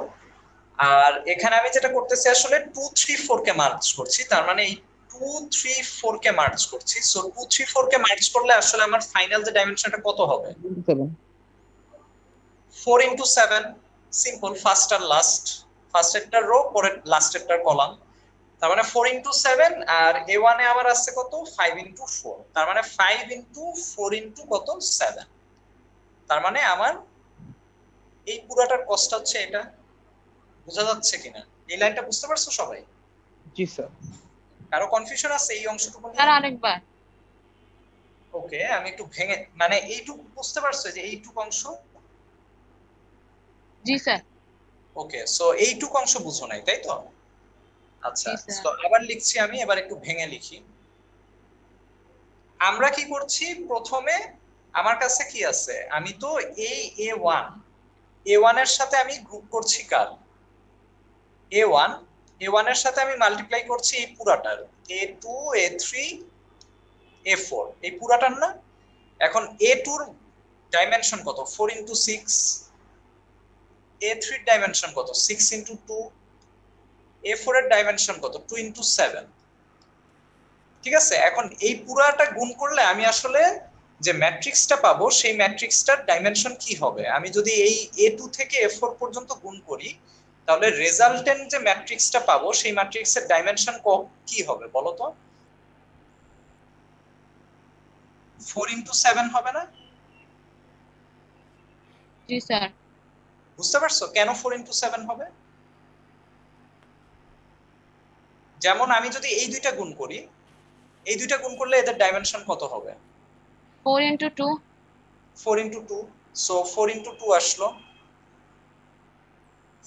আর এখানে আমি যেটা করতেছি আসলে 2 3 4 কে মার্জ করছি, তার মানে এই 2 3 4 কে মার্জ করছি। সো 2 3 4 কে মার্জ করলে আসলে আমার ফাইনাল যে ডাইমেনশনটা কত হবে? 4 into 7, সিম্পল, ফার্স্ট আর লাস্ট, ফার্স্টেরটার রো, পরের লাস্টেরটার কলাম। তার মানে 4 into 7, আর A1 এ আমার আছে কত, 5 into 4, তার মানে 5 into 4 into কত, 7। তার মানে আমার এই পুরাটার কষ্ট হচ্ছে এটা। বোঝা যাচ্ছে কিনা? এই লাইনটা বুঝতে পারছো সবাই? জি স্যার। কারো কনফিউশন আছে এই অংশটুকু নিয়ে? আর আরেকবার। ওকে, আমি একটু ভেঙে, মানে এইটুকু বুঝতে পারছো যে এইটুকু অংশ? জি স্যার। ওকে, সো এইটুকু অংশ বুঝো নাই, তাই তো? আচ্ছা, জি, স্যার। তো আবার লিখছি আমি, এবার একটু ভেঙে লিখি। আমরা কি করছি, প্রথমে আমার কাছে কি আছে, আমি তো এই A1 এর সাথে আমি গ্রুপ করছি কার, A1 A1 এর সাথে আমি মাল্টিপ্লাই করছি এই পুরাটার A2 A3 A4 এই পুরাটার না। এখন A2 এর ডাইমেনশন কত 4 × 6, A3 এর ডাইমেনশন কত 6 × 2, A4 এর ডাইমেনশন কত 2 × 7। ঠিক আছে, এখন এই পুরাটা গুণ করলে আমি আসলে যে ম্যাট্রিক্সটা পাবো সেই ম্যাট্রিক্সটার ডাইমেনশন কি হবে। আমি যদি এই A2 থেকে A4 পর্যন্ত গুণ করি তাহলে রেজাল্টেন্ট যে ম্যাট্রিক্সটা পাবো সেই ম্যাট্রিক্সের ডাইমেনশন কি হবে বলো তো? 4 × 7 হবে না? জি স্যার। বুঝতে পারছো কেন 4 × 7 হবে? যেমন আমি যদি এই দুইটা গুণ করি, এই দুইটা গুণ করলে এদের ডাইমেনশন কত হবে? 4 × 2। 4 × 2, সো 4 × 2 আসলো,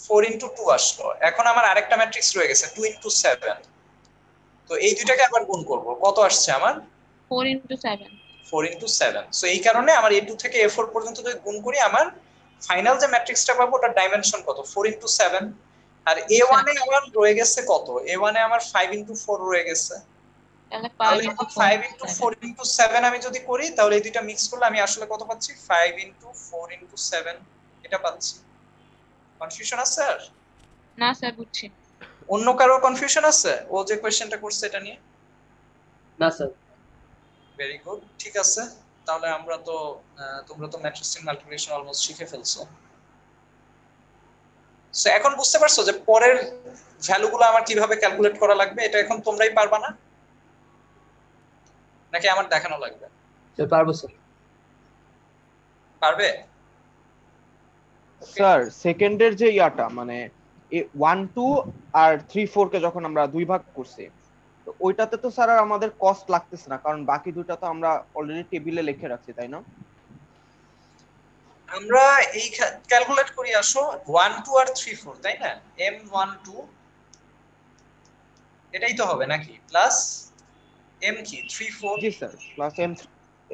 4 × 2 আসলো। এখন আমার আরেকটা ম্যাট্রিক্স রয়ে গেছে 2 × 7। তো এই দুইটাকে আবার গুণ করব, কত আসছে আমার? 4 × 7। 4 × 7। সো এই কারণে আমার A2 থেকে A4 পর্যন্ত যদি গুণ করি আমার ফাইনাল যে ম্যাট্রিক্সটা পাবো ওটার ডাইমেনশন কত 4 × 7। আর A1 এ আমার রয়ে গেছে কত? A1 এ আমার 5 × 4 রয়ে গেছে। তাহলে তাহলে 5 × 5 × 4 × 7 আমি যদি করি তাহলে এই দুইটা মিক্স করলে আমি আসলে কত পাচ্ছি 5 × 4 × 7 এটা পাচ্ছি। কনফিউশন আছে স্যার? না স্যার বুঝছি। অন্য কারো কনফিউশন আছে ও যে কোশ্চেনটা করছে এটা নিয়ে? না স্যার। ভেরি গুড, ঠিক আছে। তাহলে আমরা তো তোমরা তো ম্যাট্রিক্স মাল্টিপ্লিকেশন অলমোস্ট শিখে ফেলছো। সো এখন বুঝতে পারছো যে পরের ভ্যালুগুলো আমার কিভাবে ক্যালকুলেট করা লাগবে? এটা এখন তোমরাই পারবা না নাকি আমার দেখানো লাগবে? স্যার পারবো স্যার। পারবে? স্যার সেকেন্ডের যে ইয়াটা মানে 1 2 আর 3 4 কে যখন আমরা দুই ভাগ করছি তো ওইটাতে তো স্যার আর আমাদের কস্ট লাগতেছে না, কারণ বাকি দুটো তো আমরা অলরেডি টেবিলে লিখে রাখছি, তাই না? আমরা এই ক্যালকুলেট করি আসো 1 2 আর 3 4, তাই না? M1 2 এটাই তো হবে নাকি, প্লাস M কি 3 4। জি স্যার, প্লাস M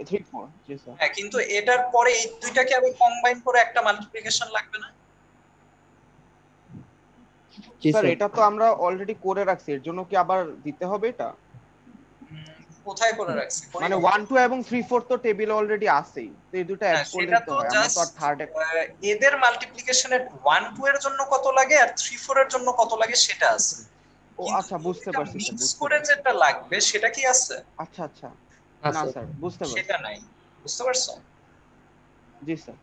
3 4। জি স্যার। হ্যাঁ, কিন্তু এটার পরে এই দুইটাকে আবার কম্বাইন করে একটা মাল্টিপ্লিকেশন লাগবে না? জি স্যার স্যার। এটা তো আমরা অলরেডি করে রাখছি, এর জন্য কি আবার দিতে হবে এটা? কোথায় করে রাখছি? মানে 1 2 এবং 3 4 তো টেবিলে অলরেডি আছেই, তো এই দুটো অ্যাড করে সেটা দিতে তো হয়। আমরা তো আর জাস্ট থার্ড এদের মাল্টিপ্লিকেশনের 1 2 এর জন্য কত লাগে আর 3 4 এর জন্য কত লাগে সেটা আছে। ও আচ্ছা, বুঝতে পারছি স্যার, মিক্স বুঝতে করে পারছি। যেটা লাগবে সেটা কি আছে? আচ্ছা আচ্ছা, না না স্যার। স্যার বুঝতে পারছি। সেটা নাই, বুঝতে পারছো? জি স্যার।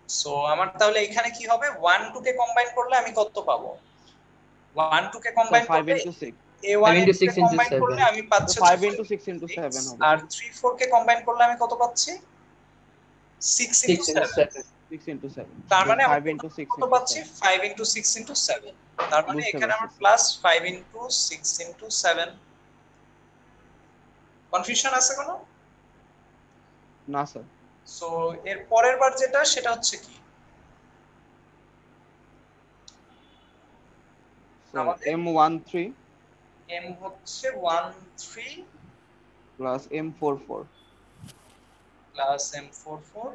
সো আমার তাহলে এখানে কি হবে 1 2 কে কম্বাইন করলে আমি কত পাবো? 1 2 কে কম্বাইন 5 করলে into 6, A1 5 into 6 কে into কম্বাইন 7 করলে আমি পাচ্ছি 5 into 6 into 7 হবে। আর 3 4 কে কম্বাইন করলে আমি কত পাচ্ছি 6 6 into 7। 6 into 7, তার মানে 5 into 6 কত into পাচ্ছি 7। 5 into 6 into 7। তার মানে বুঝতে এখানে আমার পারছি। Plus 5 into 6 into 7। কনফিউশন আছে কোনো? না স্যার। সো এর পরের বার যেটা সেটা হচ্ছে কি আমাদের M13 m হচ্ছে 13 plus M44 plus m44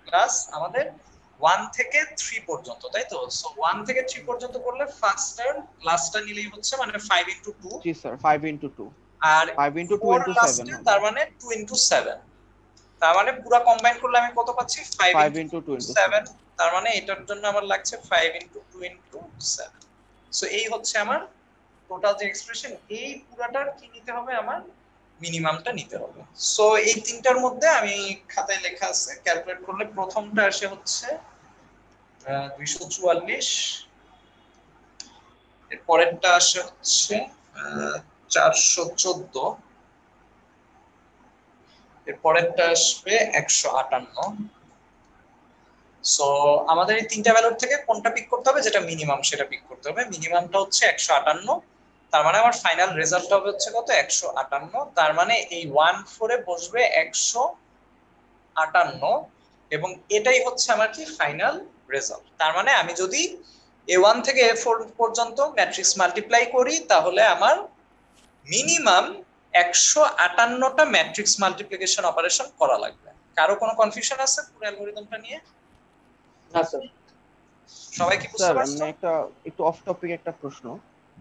plus আমাদের 1 থেকে 3 পর্যন্ত, তাই তো? সো 1 থেকে 3 পর্যন্ত করলে ফার্স্ট টার্ম লাস্টটা নিলেই হচ্ছে মানে 5 into 2। জি স্যার, 5 into 2 আর 5 into 2 into 7 হবে। তার মানে 2 into 7। তার মানে পুরো কম্বাইন করলে আমি কত পাচ্ছি 5 into 2 into 7। তার মানে এটার জন্য আমার লাগছে 5 into 2 into 7। সো এই হচ্ছে আমার টোটাল যে এক্সপ্রেশন, এই পুরাটার কি নিতে হবে আমার মিনিমামটা নিতে হবে। সো এই তিনটার মধ্যে আমি খাতায় লেখা আছে ক্যালকুলেট করলে প্রথমটা আসে হচ্ছে 244, এর পরেরটা আসে হচ্ছে 414, এর পরেরটা আসবে 158। সো আমাদের এই তিনটা ভ্যালুর থেকে কোনটা পিক করতে হবে, যেটা মিনিমাম সেটা পিক করতে হবে। মিনিমামটা হচ্ছে 158, তার মানে আমার ফাইনাল রেজাল্টটা হবে হচ্ছে কত 158। তার মানে এই 14 এ বসবে 158 এবং এটাই হচ্ছে আমার কি ফাইনাল রেজাল্ট। তার মানে আমি যদি A1 থেকে A4 পর্যন্ত ম্যাট্রিক্স মাল্টিপ্লাই করি তাহলে আমার মিনিমাম 158টা ম্যাট্রিক্স মাল্টিপ্লিকেশন অপারেশন করা লাগবে। কারো কোনো কনফিউশন আছে পুরো অ্যালগরিদমটা নিয়ে? না স্যার। সবাই কি বুঝতে স্যার পারছো? আমি একটা একটু অফ টপিক একটা প্রশ্ন।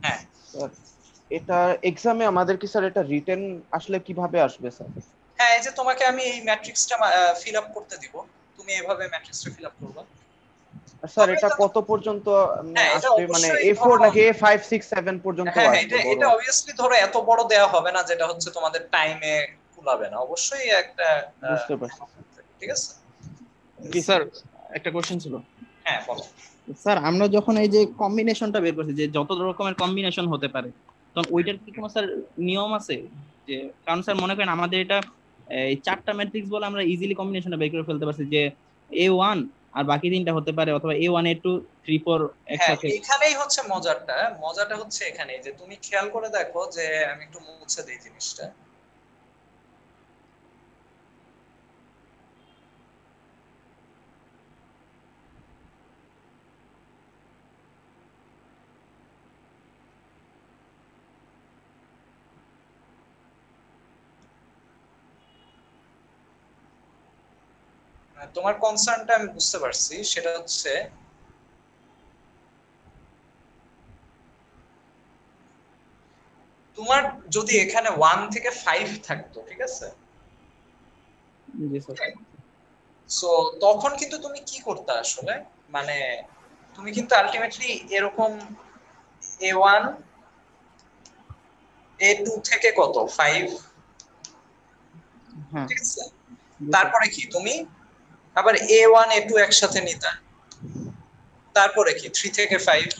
হ্যাঁ স্যার এটা এক্সামে আমাদের কি স্যার এটা রিটেন আসলে কিভাবে আসবে স্যার? হ্যাঁ, এই যে তোমাকে আমি এই ম্যাট্রিক্সটা ফিল আপ করতে দিব, তুমি এভাবে ম্যাট্রিক্সটা ফিল আপ করবে। আর স্যার তবে এটা এটা কত পর্যন্ত হ্যাঁ, এটা আসবে, মানে অবশ্যই A4 ধরো নাকি A5 6 7 পর্যন্ত হ্যাঁ হ্যাঁ, আসবে এটা বড়? এটা অবভিয়াসলি ধরো এত বড় দেয়া হবে না যেটা হচ্ছে তোমাদের টাইমে কুলাবে না, অবশ্যই একটা বুঝতে পারছি ঠিক আছে। জি স্যার, একটা কোশ্চেন ছিল। হ্যাঁ বলো। স্যার আমরা যখন এই যে কম্বিনেশনটা বের করছি, যে যত রকমের কম্বিনেশন হতে পারে, তখন ওইটার কি কোনো স্যার নিয়ম আছে? যে কারণ স্যার মনে করেন আমাদের এটা এই 4টা ম্যাট্রিক্স বলে আমরা ইজিলি কম্বিনেশনটা বের করে ফেলতে পারছি, যে A1 আর বাকি 3টা হতে পারে, অথবা A1 A2 3 4 হ্যাঁ, একসাথে। এখানেই হচ্ছে মজাটা হচ্ছে এখানে যে তুমি খেয়াল করে দেখো, যে আমি একটু মুছে দিই জিনিসটা। তোমার কনসার্নটা আমি বুঝতে পারছি, সেটা হচ্ছে তোমার যদি এখানে 1 থেকে 5 থাকতো, ঠিক আছে, জি স্যার। সো তখন কিন্তু তুমি কি করতে আসলে, মানে তুমি কিন্তু আলটিমেটলি এরকম A1 A2 থেকে কত 5, হ্যাঁ ঠিক আছে, তারপরে কি তুমি আবার A1 A2 একসাথে নিতা, তারপরে কি 3 থেকে 5,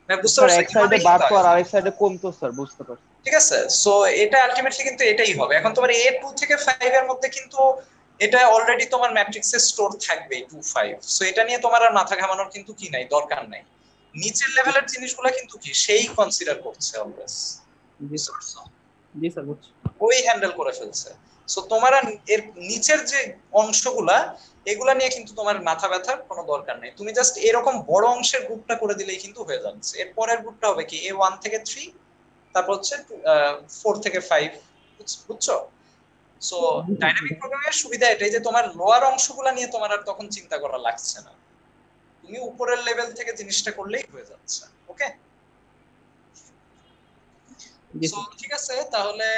মানে বুঝতে স্যার পারছো এক সাইডে বাড়তো আর আরেক সাইডে কমতো স্যার, বুঝতে পারছি। ঠিক আছে। সো এটা আলটিমেটলি কিন্তু এটাই হবে। এখন তোমার A2 থেকে 5 এর মধ্যে কিন্তু এটা অলরেডি তোমার ম্যাট্রিক্সে স্টোর থাকবে 2 5, সো এটা নিয়ে তোমার আর মাথা ঘামানোর কিন্তু কি নাই, দরকার নাই। নিচের লেভেলের জিনিসগুলো কিন্তু কি সেই কনসিডার করছে অলওয়েজ, বুঝতে পারছো, জি স্যার বুঝছি। ওই হ্যান্ডেল করে ফেলছে। সো তোমার এর নিচের যে অংশগুলা এগুলা নিয়ে কিন্তু তোমার মাথা ব্যথার কোনো দরকার নেই, তুমি জাস্ট এরকম বড় অংশের গ্রুপটা করে দিলেই কিন্তু হয়ে যাচ্ছে। এর পরের গ্রুপটা হবে কি A1 থেকে 3, তারপর হচ্ছে 4 থেকে 5, বুঝছো? সো ডাইনামিক প্রোগ্রামিং এর সুবিধা এটাই যে তোমার লোয়ার অংশগুলা নিয়ে তোমার আর তখন চিন্তা করা লাগছে না, তুমি উপরের লেভেল থেকে জিনিসটা করলেই হয়ে যাচ্ছে। ওকে, সো ঠিক আছে। তাহলে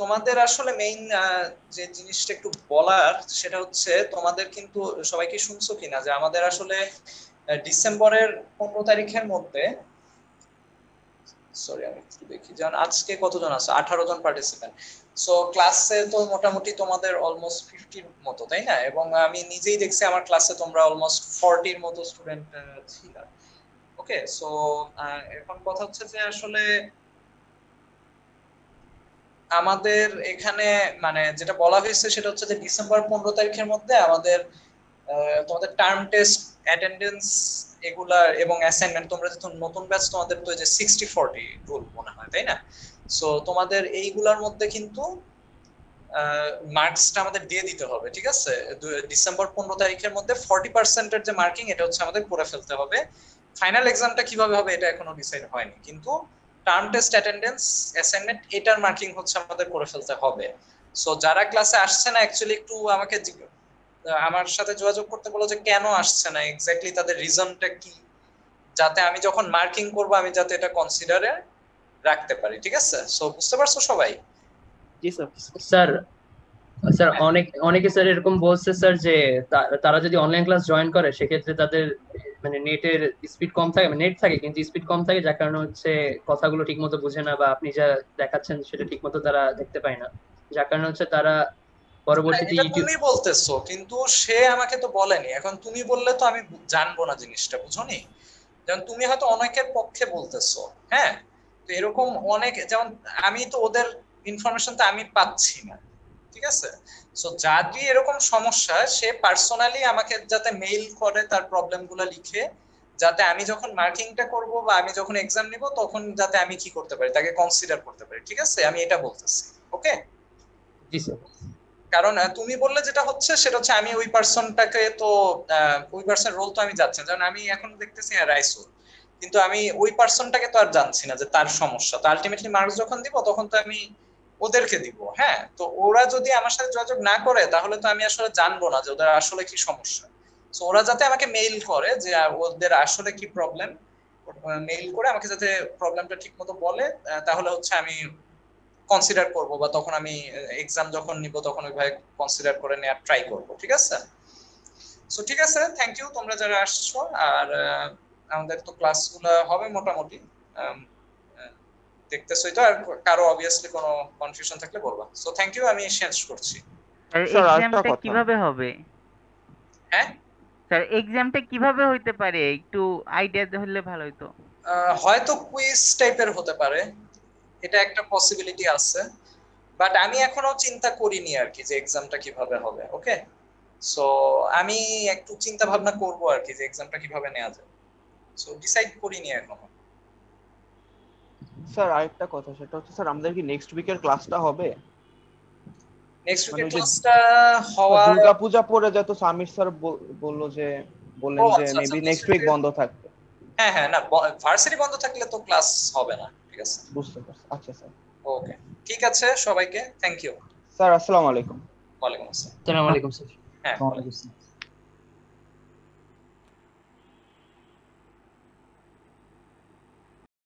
তোমাদের আসলে মেইন যে জিনিসটা একটু বলার সেটা হচ্ছে, তোমাদের কিন্তু সবাই কি শুনছো কিনা, যে আমাদের আসলে ডিসেম্বরের 15 তারিখের মধ্যে, সরি আমি একটু দেখি, যেমন আজকে কতজন আছে, 18 জন পার্টিসিপেন্ট। সো ক্লাসে তো মোটামুটি তোমাদের অলমোস্ট 50 মতো, তাই না? এবং আমি নিজেই দেখছি আমার ক্লাসে তোমরা অলমোস্ট 40 মতো স্টুডেন্ট ছিল। ওকে, সো এখন কথা হচ্ছে যে আসলে আমাদের এখানে মানে যেটা বলা হয়েছে সেটা হচ্ছে যে ডিসেম্বর 15 তারিখের মধ্যে আমাদের তোমাদের টার্ম টেস্ট, অ্যাটেন্ডেন্স এগুলা এবং অ্যাসাইনমেন্ট, তোমরা যেহেতু নতুন ব্যাচ তোমাদের তো যে 60-40 রুল মনে হয়, তাই না? সো তোমাদের এইগুলার মধ্যে কিন্তু মার্কসটা আমাদের দিয়ে দিতে হবে, ঠিক আছে? ডিসেম্বর 15 তারিখের মধ্যে 40% এর যে মার্কিং এটা হচ্ছে আমাদের করে ফেলতে হবে। ফাইনাল এক্সামটা কিভাবে হবে এটা এখনো ডিসাইড হয়নি, কিন্তু টার্ম টেস্ট, অ্যাটেন্ডেন্স, অ্যাসাইনমেন্ট এটার মার্কিং হচ্ছে আমাদের করে ফেলতে হবে। সো যারা ক্লাসে আসছে না অ্যাকচুয়ালি একটু আমাকে আমার সাথে যোগাযোগ করতে বলো যে কেন আসছে না, এক্স্যাক্টলি তাদের রিজনটা কি, যাতে আমি যখন মার্কিং করব আমি যাতে এটা কনসিডারে রাখতে পারি, ঠিক আছে? সো বুঝতে পারছো সবাই? জি স্যার। স্যার স্যার অনেকে স্যার এরকম বলছে স্যার যে তারা যদি অনলাইন ক্লাস জয়েন করে সেক্ষেত্রে তাদের মানে নেটের স্পিড কম থাকে, নেট থাকে কিন্তু স্পিড কম থাকে, যার কারণে হচ্ছে কথাগুলো ঠিকমতো বুঝে না, বা আপনি যা দেখাচ্ছেন সেটা ঠিকমতো তারা দেখতে পায় না, যার কারণে হচ্ছে তারা পরবর্তীতে এটা ইউটিউব। তুমি বলতেছো, কিন্তু সে আমাকে তো বলেনি। এখন তুমি বললে তো আমি জানবো না জিনিসটা, বুঝোনি? যেমন তুমি হয়তো অনেকের পক্ষে বলতেছো, হ্যাঁ, তো এরকম অনেক, যেমন আমি তো ওদের ইনফরমেশন তো আমি পাচ্ছি না, ঠিক আছে? সো যদি এরকম সমস্যা, সে পার্সোনালি আমাকে যাতে মেইল করে তার প্রবলেম গুলো লিখে, যাতে আমি যখন মার্কিংটা করব বা আমি যখন এক্সাম নিব তখন যাতে আমি কি করতে পারি, তাকে কনসিডার করতে পারি, ঠিক আছে? আমি এটা বলতেছি। ওকে, জি স্যার। কারণ তুমি বললে যেটা হচ্ছে সেটা হচ্ছে আমি ওই পার্সনটাকে তো ওই পার্সনের রোল তো আমি যাচ্ছি না, যেমন আমি এখন দেখতেছি রাইসুল, কিন্তু আমি ওই পার্সনটাকে তো আর জানছি না যে তার সমস্যা। তো আলটিমেটলি মার্কস যখন দিব তখন তো আমি ওদেরকে দিব, হ্যাঁ। তো ওরা যদি আমার সাথে যোগাযোগ না করে তাহলে তো আমি আসলে জানবো না যে ওদের আসলে কি সমস্যা। সো ওরা যাতে আমাকে মেইল করে যে ওদের আসলে কি প্রবলেম, মেইল করে আমাকে যাতে প্রবলেমটা ঠিক মতো বলে, তাহলে হচ্ছে আমি কনসিডার করব, বা তখন আমি এক্সাম যখন নিব তখন ওইভাবে কনসিডার করে নেওয়ার ট্রাই করব। ঠিক আছে? সো ঠিক আছে, থ্যাংক ইউ তোমরা যারা আসছো। আর আমাদের তো ক্লাসগুলো হবে মোটামুটি, দেখতেছই তো। আর কারো অবভিয়াসলি কোনো কনফিউশন থাকলে বলবা। সো থ্যাংক ইউ, আমি শেষ করছি। স্যার স্যার আরেকটা এক্সামটা কথা, কিভাবে হবে? হ্যাঁ স্যার এক্সামটা কিভাবে হইতে পারে একটু আইডিয়া হলে ভালো হতো। হয়তো কুইজ টাইপের হতে পারে, এটা একটা পসিবিলিটি আছে, বাট আমি এখনো চিন্তা করিনি আর কি যে এক্সামটা কিভাবে হবে। ওকে, সো আমি একটু চিন্তা ভাবনা করব আর কি যে এক্সামটা কিভাবে নেওয়া যায়। সো ডিসাইড করিনি এখনো। স্যার আরেকটা কথা, সেটা হচ্ছে স্যার আমাদের কি নেক্সট উইকের ক্লাসটা হবে? নেক্সট মানে উইকের ওই যে ক্লাসটা হওয়া, দুর্গাপূজা পরে যেত, সামির স্যার বললো যে, বললেন যে আচ্ছা আচ্ছা, মেবি নেক্সট উইক বন্ধ থাকবে। হ্যাঁ হ্যাঁ, না ভার্সিটি বন্ধ থাকলে তো ক্লাস হবে না। ঠিক আছে, বুঝতে পারছি। আচ্ছা স্যার, ওকে, ঠিক আছে, সবাইকে থ্যাংক ইউ। স্যার আসসালামু আলাইকুম। ওয়ালাইকুম আসসালাম। আসসালামু আলাইকুম স্যার। হ্যাঁ, ওয়ালাইকুম আসসালাম।